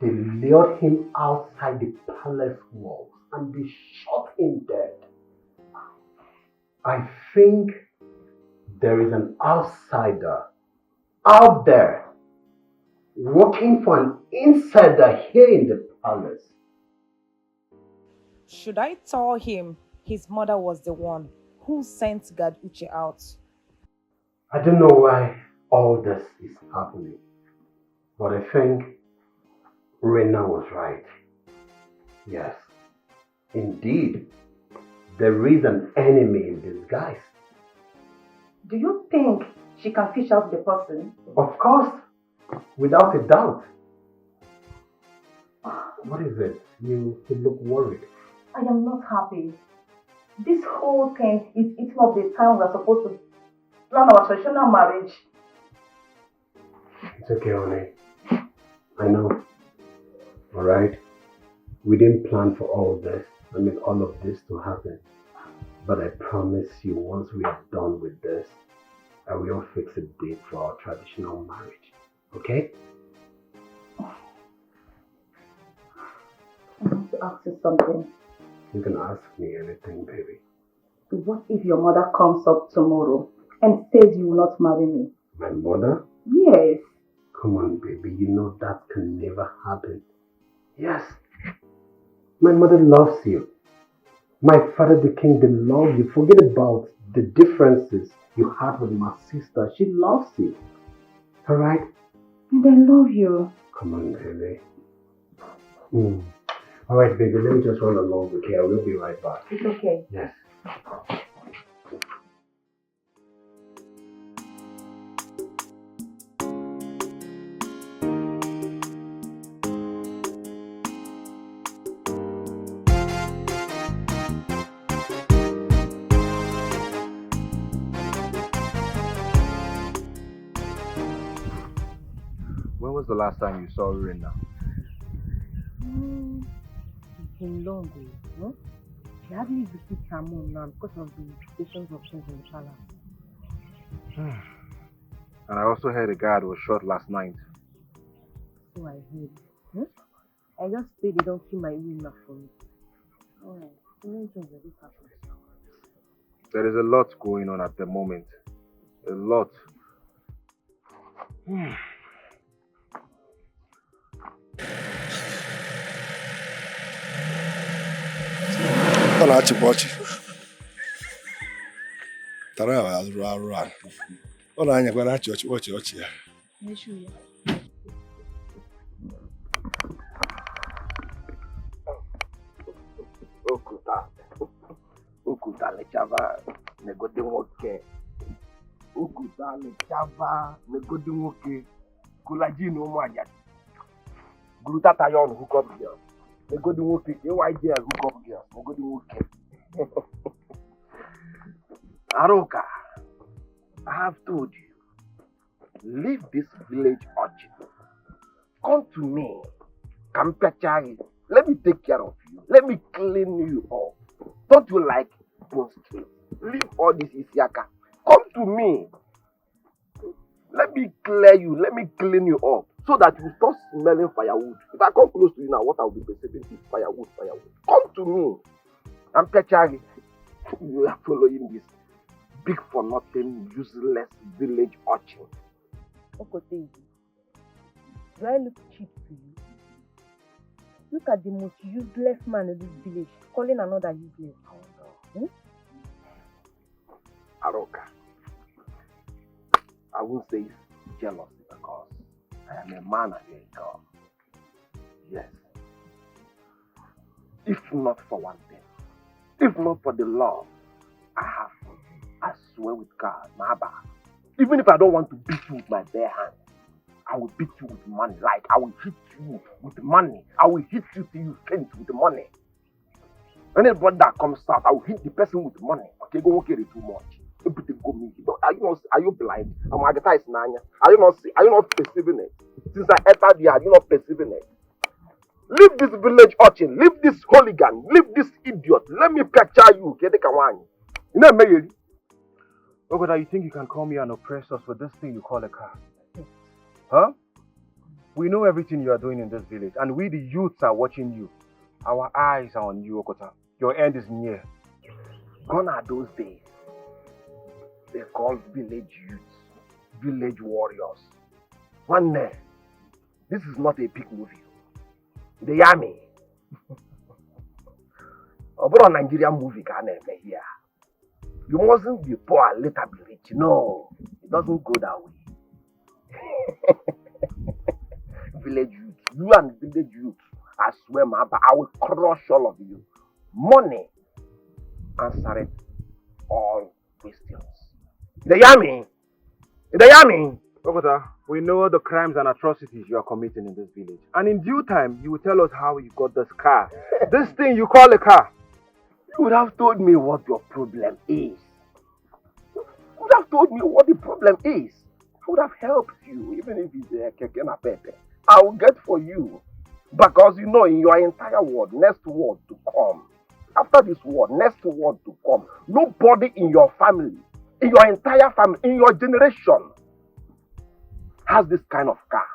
they lured him outside the palace walls and they shot him dead. I think there is an outsider out there working for an insider here in the palace. Should I tell him his mother was the one who sent Gad Uche out? I don't know why all this is happening, but I think Rena was right. Yes, indeed, there is an enemy in disguise. Do you think she can fish out the person? Of course, without a doubt. What is it? You look worried. I am not happy. This whole thing is eating up the time we are supposed to plan our traditional marriage. It's okay, honey. I know. Alright? We didn't plan for all this. All of this to happen. But I promise you, once we are done with this, I will fix a date for our traditional marriage. Okay? I want to ask you something. You can ask me anything, baby. What if your mother comes up tomorrow and says you will not marry me? My mother? Yes. Come on, baby. You know that can never happen. Yes. My mother loves you. My father, the king, they love you. Forget about the differences you had with my sister. She loves you. Alright? And I love you. Come on, baby. Alright, baby. Let me just run along, okay? I will be right back. It's okay. Yes. When was the last time you saw Rena? It's been long, no? She hardly visits her mom now because of the implications of things in the palace. And I also heard a guard was shot last night. So I heard. I just pray they don't kill my enough for me. Alright, things like this happen. There is a lot going on at the moment. A lot. Ọ na-achịkwa ọchị tara ya arụ arụ a ọ na-anyakwara achị ọchị ọchị ya Ukuta lechava negodi nwoke. Ukuta lechava negodi nwoke. Kulaji no ụmụ ajadi. Gluta tayon hook up girl. Negodi nwoke. AYGL hook up girl. Negodi nwoke. Aroka, I have told you, leave this village urgent. Come to me. Kampachari. Let me take care of you. Let me clean you up. Don't you like those streets? Leave all this Isiaka. Come to me. Let me clear you. Let me clean you up. So that you stop smelling firewood. If I come close to you now, what I will be perceiving is firewood, firewood. Come to me. I'm Pechari. You are following this big for nothing, useless village urchin. Okote, do I look cheap to you? Look at the most useless man in this village calling another useless. Hmm? Aroka. I won't say it's jealousy because I am a man and a girl. Yes. If not for one thing, if not for the love I have for you, I swear with God, Maba, even if I don't want to beat you with my bare hand, I will beat you with money. Like, I will hit you with money. I will hit you till you faint with money. Anybody that comes out, I will hit the person with money. Okay, go okay, too much. Are you blind? I'm advertising. Are you not perceiving it? Since I entered here, are you not perceiving it? Leave this village urchin, leave this hooligan, leave this idiot. Let me picture you. You know, Mary. Ogoda, you think you can call me an oppressor for this thing you call a car? Huh? We know everything you are doing in this village, and we the youths are watching you. Our eyes are on you, Okota. Your end is near. Gone are those days. They call village youths, village warriors. One day, this is not a big movie. The army. But a Nigerian movie can never hear. You mustn't be poor and later be rich. No, it doesn't go that way. Village youth, you and village youth, I swear, man, but I will crush all of you. Money answer it all questions. The army. Okota, we know the crimes and atrocities you are committing in this village. And in due time, you will tell us how you got this car. This thing you call a car. You would have told me what your problem is. You would have told me what the problem is. I would have helped you, even if it's a keke na pepe. I will get for you. Because you know, in your entire world, next word to come. After this word, next word to come. Nobody in your family, in your entire family, in your generation, has this kind of car.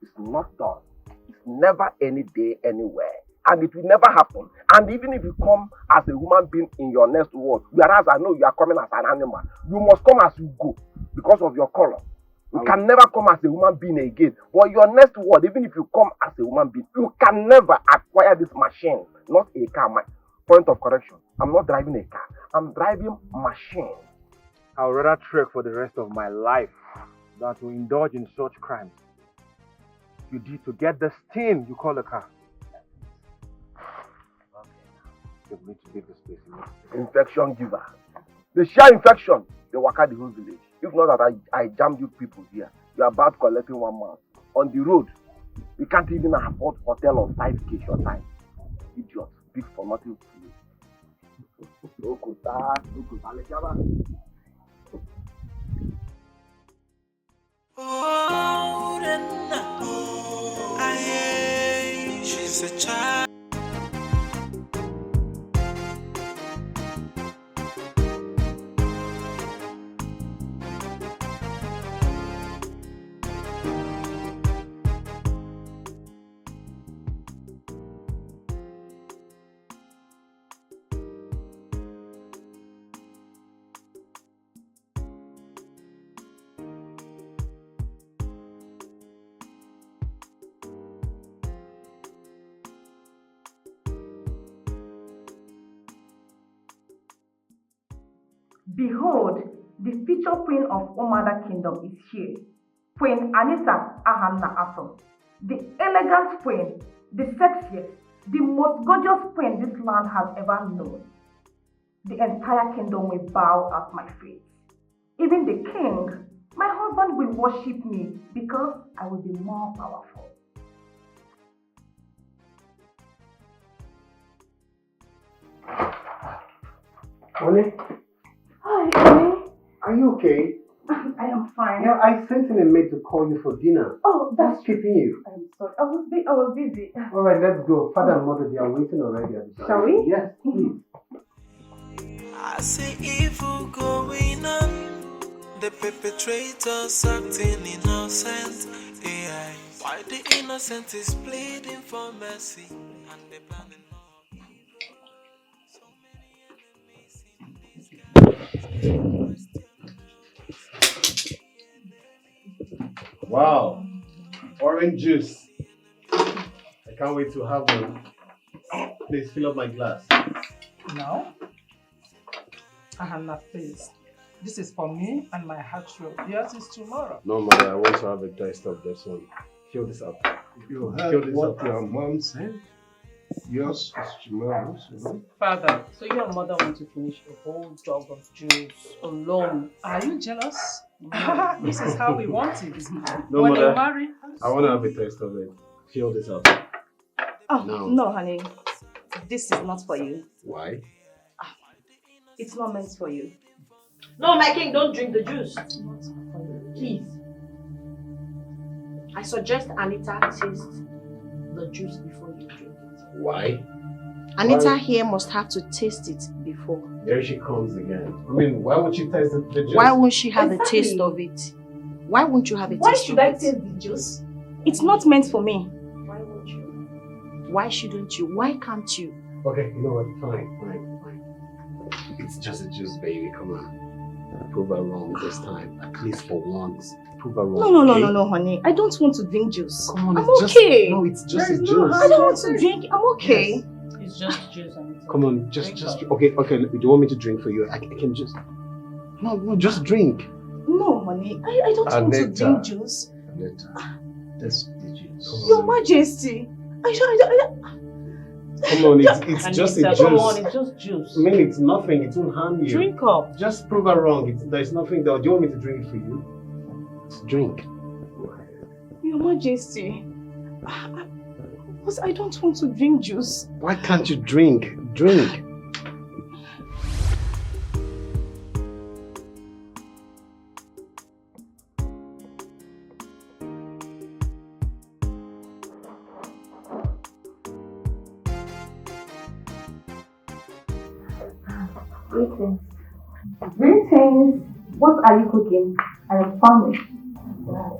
It's not done. It's never any day, anywhere. And it will never happen. And even if you come as a human being in your next world, whereas I know you are coming as an animal, you must come as you go because of your color. You can never come as a human being again. But your next world, even if you come as a human being, you can never acquire this machine, not a car. My point of correction. I'm not driving a car. I'm driving machine. I would rather trek for the rest of my life than to indulge in such crimes. You did to get this thing you call a car. You need to leave this place. Infection giver. The sheer infection, they work out the whole village. If not that I jammed you people here, you are about collecting 1 month. On the road, we can't even afford hotel on 5K short time. Idiot, big for nothing. Oh, she's a child. Behold, the future queen of Umada Kingdom is here. Queen Anita Ahanna Atom. The elegant queen, the sexiest, the most gorgeous queen this land has ever known. The entire kingdom will bow at my feet. Even the king, my husband, will worship me because I will be more powerful. Ole? Hi, Amy. Are you okay? I am fine. Yeah, I sent in a maid to call you for dinner. Oh, that's keeping you. I'm sorry. I was busy. All right, let's go. Father and mother, they are waiting already at the door. Shall we? Yes, please. I see evil going on. The perpetrators acting innocent. AI. Why the innocent is pleading for mercy and the planning. Wow, orange juice. I can't wait to have one. Please fill up my glass. No. Hannah, please. This is for me and my heart roll. Yours is tomorrow. No, mother, I want to have a taste of this one. Fill this up. You Fill heard this what up. your mom said? Yours is tomorrow's, you know? Father, so your mother wants to finish a whole jug of juice alone. Are you jealous? This is how we want it. No, when mother, you marry. I want to have a taste of it. Fill this up. Oh, No. no, honey. This is not for you. Why? It's not meant for you. No, my king, don't drink the juice. Please. I suggest Anita taste the juice before you drink it. Why? Anita Why? here must have to taste it before. There she comes again. I mean, why would she taste the juice? Why won't she have a taste of it? Why won't you have a Why taste should of I it? taste the juice? It's not meant for me. Why won't you? Why shouldn't you? Why can't you? Okay, you know what? Fine. It's just a juice, baby. Come on. Prove her wrong this time. At least for once. Prove her wrong. No, honey. I don't want to drink juice. Come on, I'm it's just, okay. no, it's just There a is juice. I don't want to drink. I'm okay. Yes. It's just juice. Come on, just okay. Do you want me to drink for you? I can just. No, just drink. No, honey. I don't want to drink juice. Anita, that's the juice. Your Majesty. Come on, it's just a juice. Come on, it's just juice. I mean, it's nothing. It won't harm you. Drink up. Just prove her wrong. There's nothing there. Do you want me to drink it for you? Just drink. Your Majesty. Because I don't want to drink juice. Why can't you drink? Drink. Greetings. Greetings. What are you cooking? I am famished.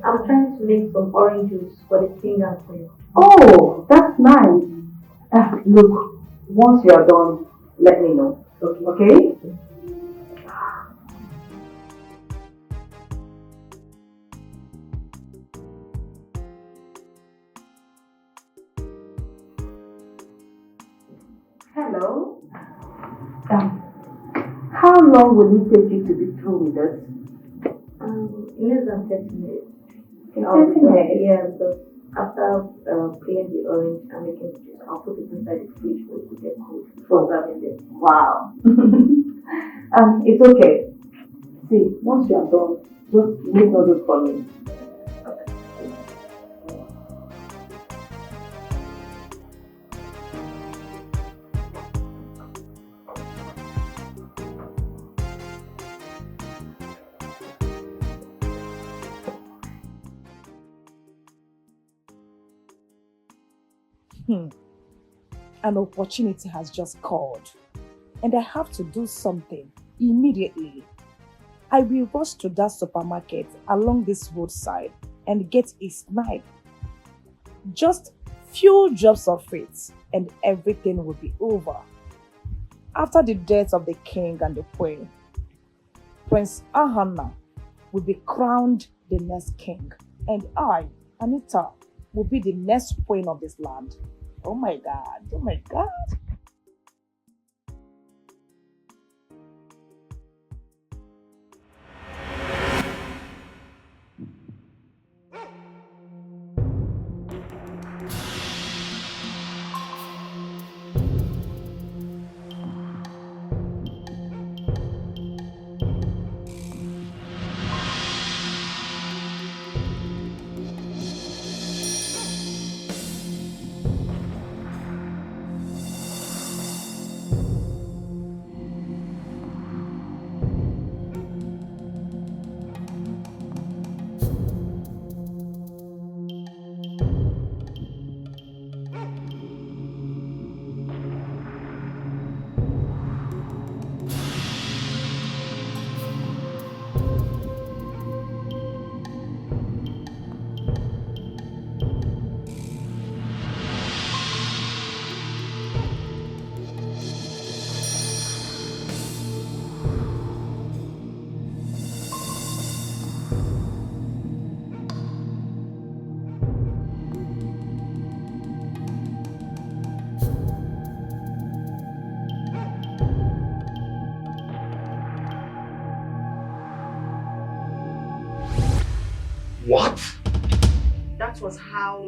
I'm trying to make some orange juice for the king and queen. Oh, that's nice. Look, once you are done, let me know. Okay? Hello. How long will it take you to be through with us? Less than 30 minutes. 30 minutes? Yeah, because after peeling the orange and making the juice, I'll put it inside the fridge for it to get cold before serving it. Wow. It's okay. See, once you are done, just make notes for me. An opportunity has just called, and I have to do something immediately. I will rush to that supermarket along this roadside and get a snipe. Just few drops of it, and everything will be over. After the death of the king and the queen, Prince Ahana will be crowned the next king, and I, Anita, will be the next queen of this land. Oh my God, oh my God. What? That was how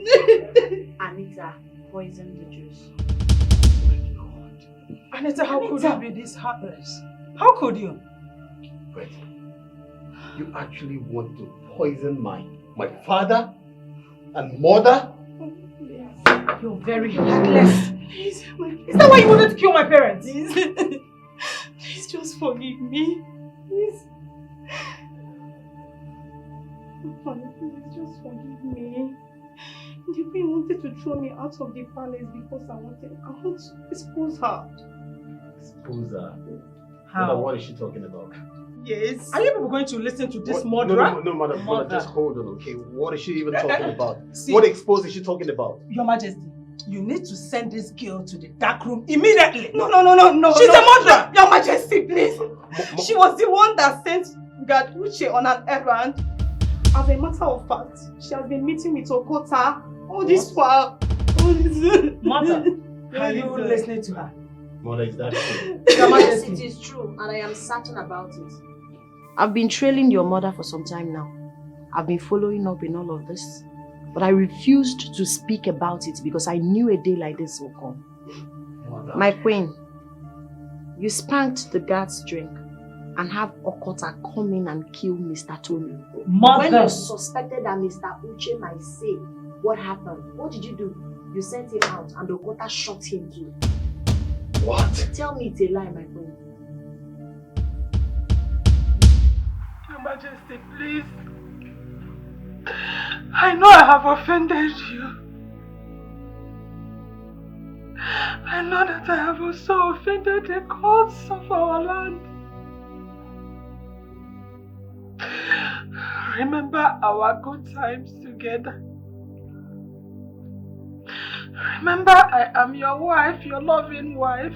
Anita poisoned the juice. Anita, how could you be this heartless? How could you? Wait. You actually want to poison my father and mother? You're very heartless. Please. Is that why you wanted to kill my parents? Please. Please just forgive me. Please. Honey, please just forgive me. The queen wanted to throw me out of the palace because I want to expose her. Expose her? How? Mother, what is she talking about? Yes. Are you people going to listen to this What? murderer? No, mother, just hold on, okay? What is she even talking about? See, what expose is she talking about? Your Majesty, you need to send this girl to the dark room immediately. No. She's a murderer. Your Majesty, please. She was the one that sent God Uche on an errand. As a matter of fact, she has been meeting with Okota all this while. Mother, are you listening to her? Mother, is that true? Yes, it is true, and I am certain about it. I've been trailing your mother for some time now. I've been following up in all of this. But I refused to speak about it because I knew a day like this will come. Mother. My queen, you spanked the guard's drink and have Okota come in and kill Mr. Tony. Mother. When you suspected that Mr. Uche might say what happened, what did you do? You sent him out and Okota shot him too. What? Tell me it's a lie, my queen. Your Majesty, please. I know I have offended you. I know that I have also offended the gods of our land. Remember our good times together. Remember I am your wife, your loving wife.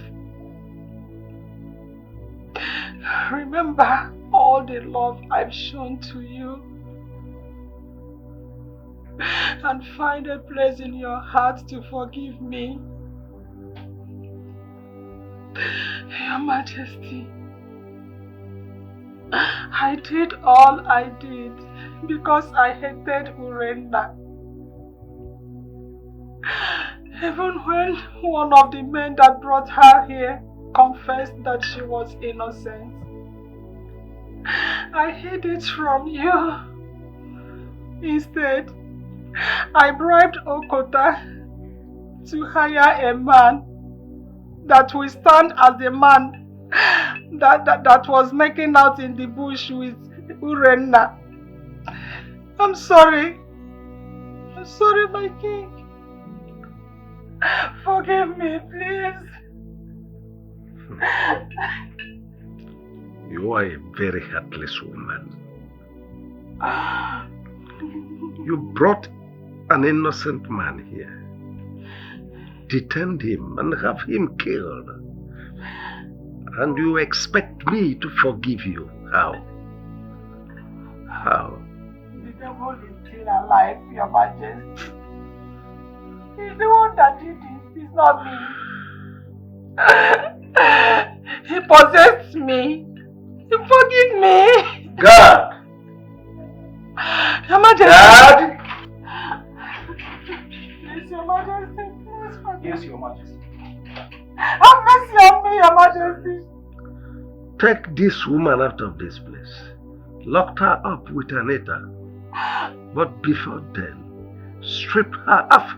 Remember all the love I've shown to you. And find a place in your heart to forgive me. Your Majesty, I did all I did because I hated Urenda. Even when one of the men that brought her here confessed that she was innocent, I hid it from you. Instead, I bribed Okota to hire a man that will stand as the man that was making out in the bush with Urenna. I'm sorry. I'm sorry, my king. Forgive me, please. You are a very heartless woman. You brought an innocent man here, detain him and have him killed. And you expect me to forgive you? How? How? The devil is still alive, Your Majesty. He's the one that did this, it's not me. He possessed me. Forgive me. God! Your Majesty. God! Please, Your Majesty, please forgive me. Yes, Your Majesty. Have mercy on me, Your Majesty. Take this woman out of this place. Locked her up with Anita. But before then, strip her off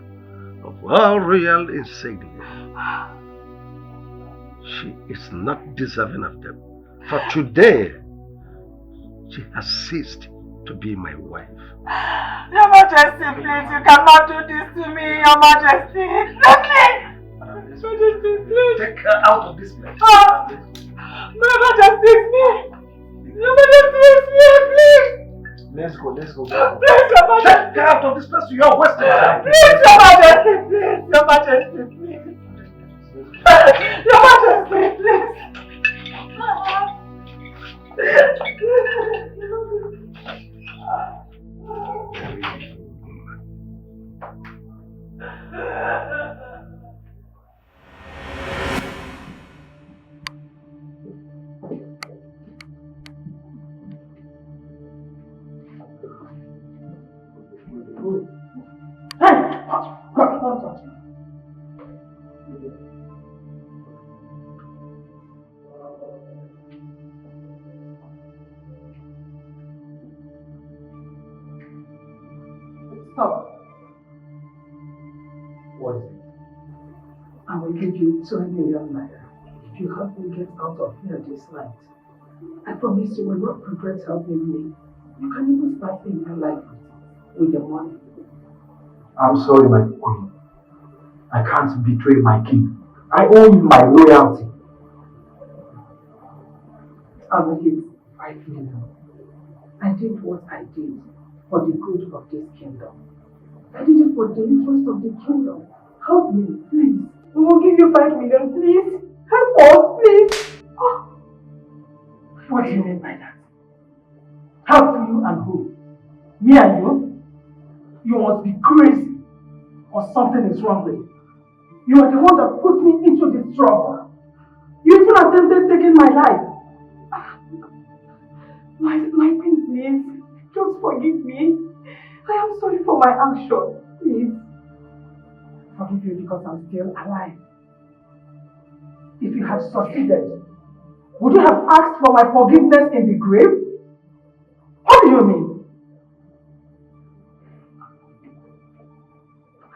of all royal insignia. She is not deserving of them. For today, she has ceased to be my wife. Your Majesty, please, you cannot do this to me, Your Majesty. Let me! Majesty, please. Take her out of this place. Your Majesty, it's me. Your Majesty, it's me, please. Let's go. Please, Your Majesty. Take her out of this place. You are wasting time. Please, Your Majesty, please. Your Majesty, please. Your Majesty, please. Stop. What is it? I will give you 2 million naira if you help me get out of here this night. I promise you will not regret helping me. You can even start a new life with the money. I'm sorry, my queen. I can't betray my king. I owe you my loyalty. I will give 5 million. I did what I did for the good of this kingdom. I did it for the interest of the kingdom. Help me, please. We will give you 5 million, please. Help us, please. Oh. What do you mean by that? Help you and who? Me and you? You must be crazy or something is wrong with you. You are the one that put me into this trouble. You even attempted taking my life. My queen, please. Just forgive me. I am sorry for my action. Please. Forgive you because I'm still alive. If you had succeeded, would you have asked for my forgiveness in the grave? What do you mean?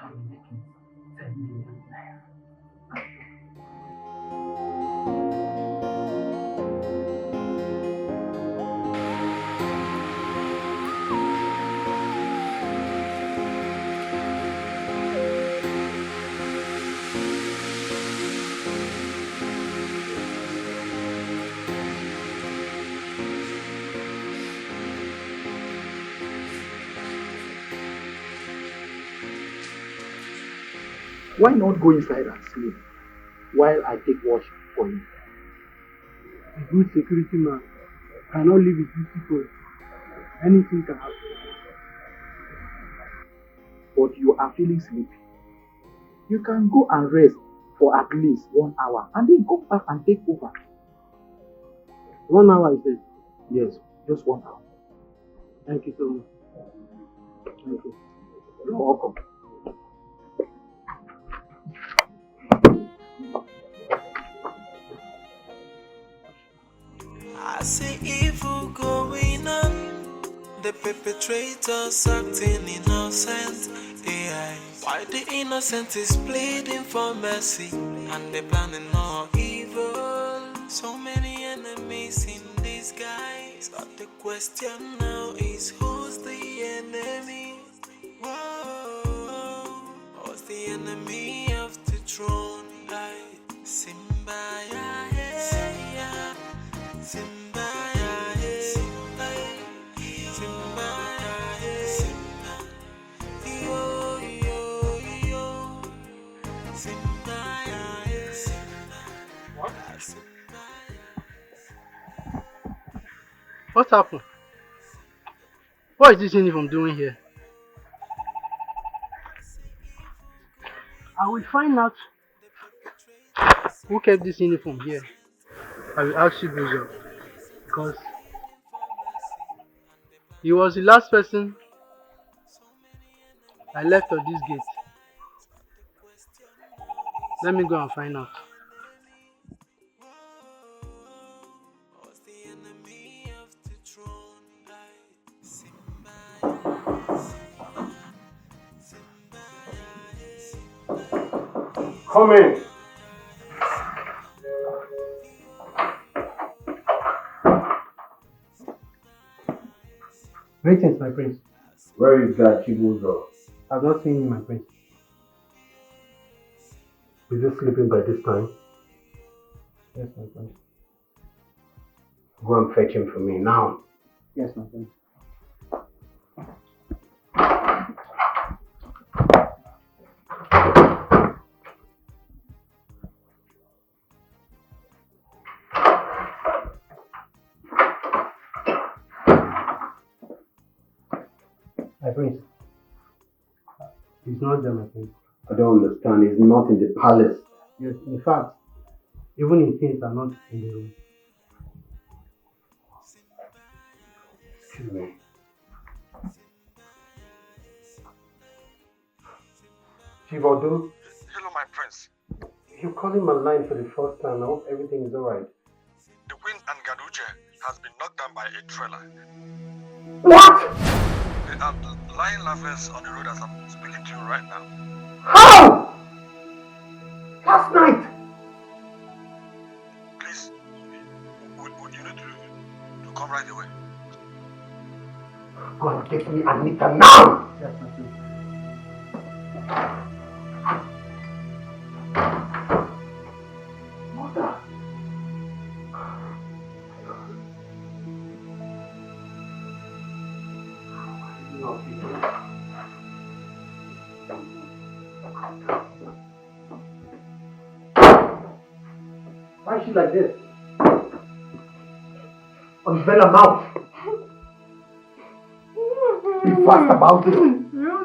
I'm making 10 million naira. Why not go inside and sleep while I take watch for you? A good security man cannot leave his duty for anything can happen. But you are feeling sleepy. You can go and rest for at least 1 hour and then go back and take over. 1 hour is it? Yes, just 1 hour. Thank you so much. Thank you. You're welcome. I see evil going on, the perpetrators acting innocent. AI, why the innocent is pleading for mercy, and they planning more evil. So many enemies in disguise, but the question now is who's the enemy? Whoa, who's the enemy of the throne? Simba, yeah, yeah. Simba, Simba, Simba, Simba, yo, yo, yo, Simba, Simba. What? What happened? What is this uniform doing here? I will find out who kept this uniform here. I will ask you those up because he was the last person I left on this gate. Let me go and find out. Come in. Greetings, my prince. Where is that Chibuzo? I've not seen you, my prince. Is he sleeping by this time? Yes, my prince. Go and fetch him for me now. Yes, my prince. My prince. He's not there, my prince. I don't understand. He's not in the palace. Yes, in fact, even his things are not in the room. Excuse me. Chivodo? Hello, my prince. You're calling my line for the first time. I hope everything is alright. The queen and Gaduje has been knocked down by a trailer. What? The I'm lying laughing on the road as I'm speaking to you right now. How? Last night? Please, would you need to come right away? Go and get me Anita now! Yes, my king. Mother! Why is she like this? Unveil her mouth. Be fast about it. Your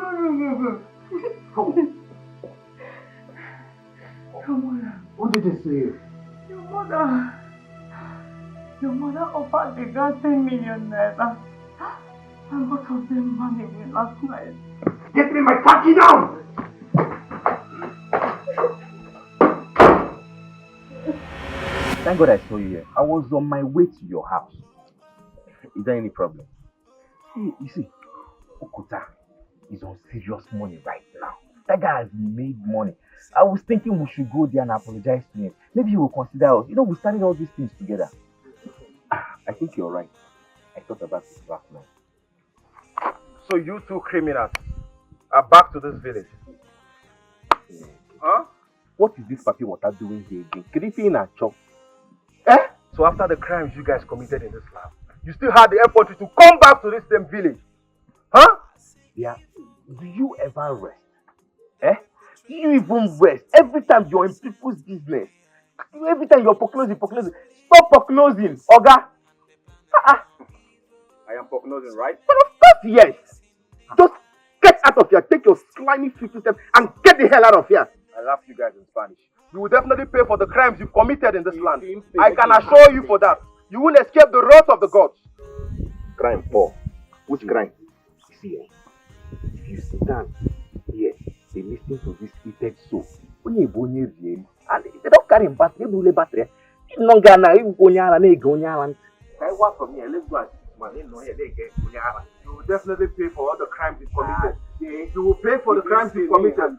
mother. What did they say? Your mother offered the girl 10 million naira. And what of them money with last night? Get me my khaki now! Thank God I saw you here. I was on my way to your house. Is there any problem? You see, Okuta is on serious money right now. That guy has made money. I was thinking we should go there and apologize to him. Maybe he will consider us. You know, we started all these things together. I think you're right. I thought about it last night. So you two criminals are back to this village? Huh? What is this papi water doing here again? Creeping and chop. So after the crimes you guys committed in this land, you still had the effort to come back to this same village? Huh? Yeah. Do you ever rest? Do you even rest? Every time you're in people's business. Every time you're foreclosing. Stop foreclosing, Oga. I am prognosing, right? But of course, yes. Just get out of here. Take your slimy 50 steps and get the hell out of here. I laughed you guys in Spanish. You will definitely pay for the crimes you've committed in this land. I can assure you for that. You won't escape the wrath of the gods. Crime, Paul. Which crime? See, if you sit down here, they listen to this heated soul. And they don't carry him battery, they battery. No Ghana, you go nyala, they go nyala. I work from here, let's go and see man. You will definitely pay for all the crimes you've committed. You will pay for the crimes you've committed.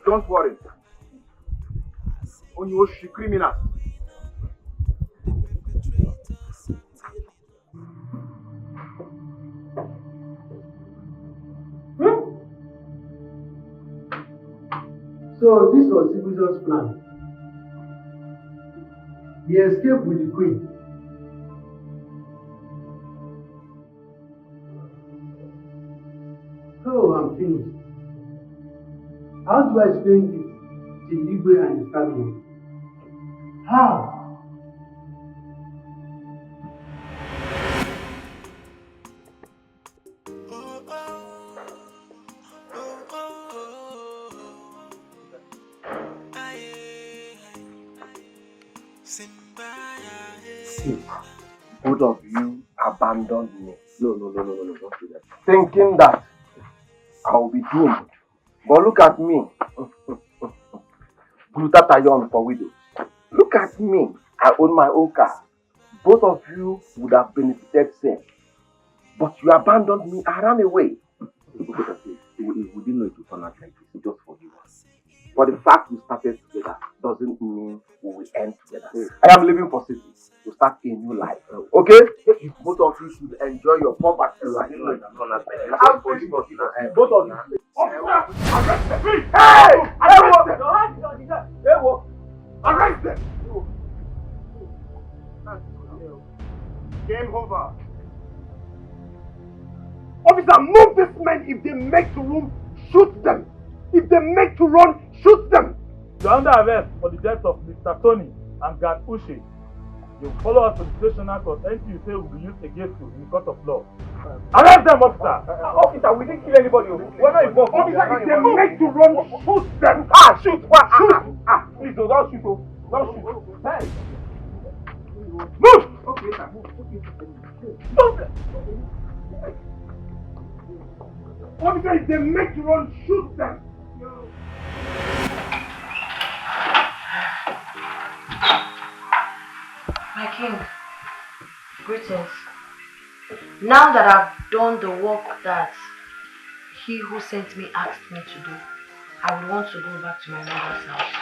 Don't worry. On your criminal. So this was Sibuzor's plan. He escaped with the queen. So I'm finished. How do I explain this to Igwe and his family? How? See, both of you abandoned me. No, don't do that. Thinking that I will be doomed. But look at me. Glutatayon for widows. Look at me. I own my own car. Both of you would have benefited same. But you abandoned me. I ran away. We didn't know it would turn out like this. Just forgive us. For the fact we started together doesn't mean we will end together. I am leaving for city to start a new life. Okay? Both of you should enjoy your poverty life. Both of you. Hey! Arrest them! Game over. Officer, move these men. If they make to room, shoot them. If they make to run, shoot them. You are under arrest for the death of Mr. Tony and Gad Uche. You follow us to the stationer court. Anything you say will be used against you in the court of law. Arrest them, officer! Officer, we didn't kill anybody. We're not involved. Officer, if they make to run, shoot them. Shoot! Shoot! Please, don't shoot. Don't shoot. Hey! Move! Okay, sir. Move! Officer, if they make to run, shoot them. My king, greetings. Now that I've done the work that he who sent me asked me to do, I would want to go back to my mother's house.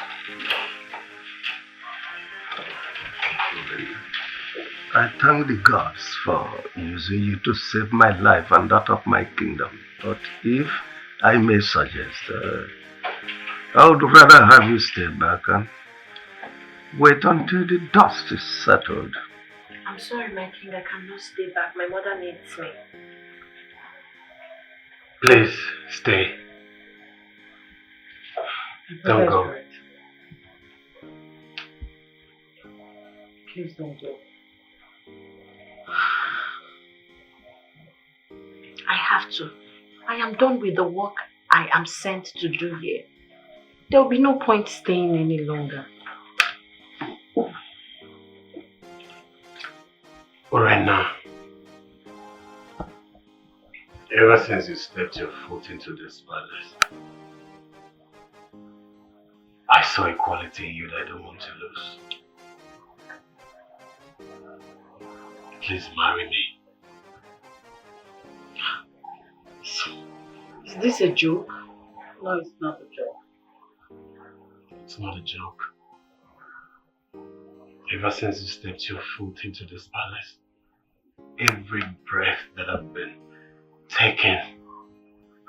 I thank the gods for using you to save my life and that of my kingdom. But if I may suggest, I would rather have you stay back and wait until the dust is settled. I'm sorry, my king, I cannot stay back. My mother needs me. Please, stay. Don't go. Please don't go. I have to. I am done with the work I am sent to do here. There will be no point staying any longer. Right now, ever since you stepped your foot into this palace, I saw a quality in you that I don't want to lose. Please marry me. Is this a joke? No, it's not a joke. It's not a joke. Ever since you stepped your foot into this palace, every breath that I've been taking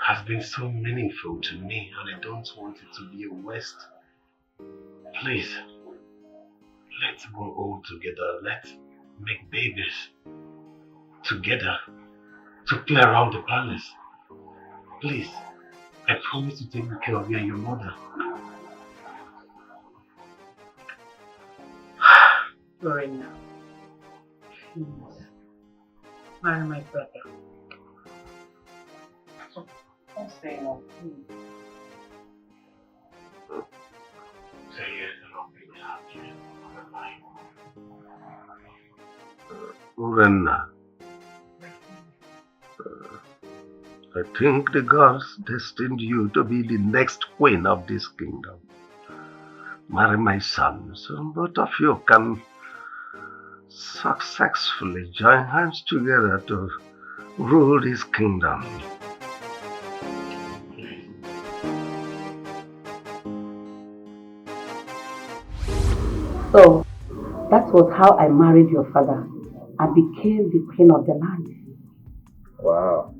has been so meaningful to me, and I don't want it to be a waste. Please, let's grow old together. Let's make babies together to play around the palace. Please, I promise to take good care of you and your mother. Lorena, please, marry my brother. Don't say no, please. Say yes and I'll be happy. Lorena, I think the gods destined you to be the next queen of this kingdom. Marry my son, so both of you can successfully join hands together to rule this kingdom. So, that was how I married your father and became the queen of the land. Wow.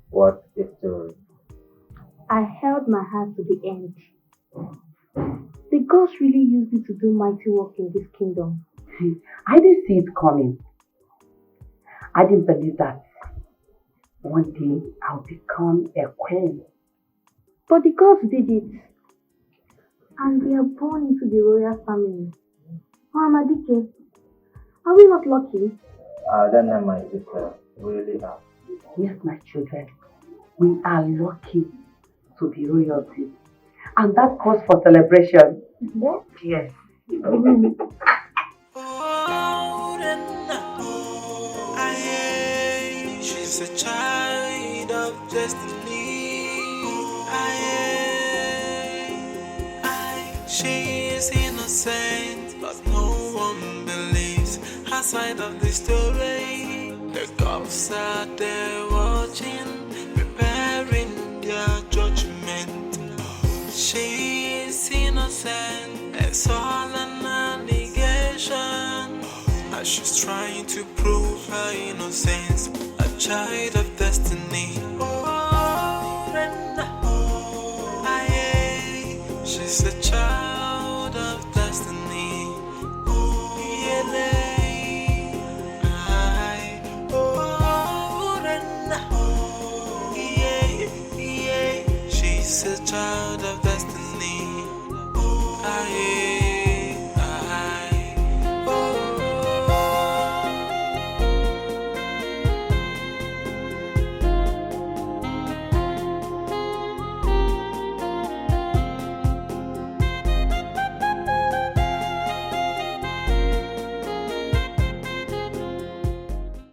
What a story. I held my heart to the end. The gods really used me to do mighty work in this kingdom. I didn't see it coming. I didn't believe that one day I'll become a queen. But the gods did it. And we are born into the royal family. Mamadike, are we not lucky? Then my sister, really are. Yes, my children, we are lucky to be royalty. And that calls for celebration. What? Yes. She's a child of destiny. She is innocent, but no one believes her side of the story. The cops are there watching, preparing their judgment. She is innocent, it's all an allegation. As she's trying to prove her innocence, a child of destiny. She's a child.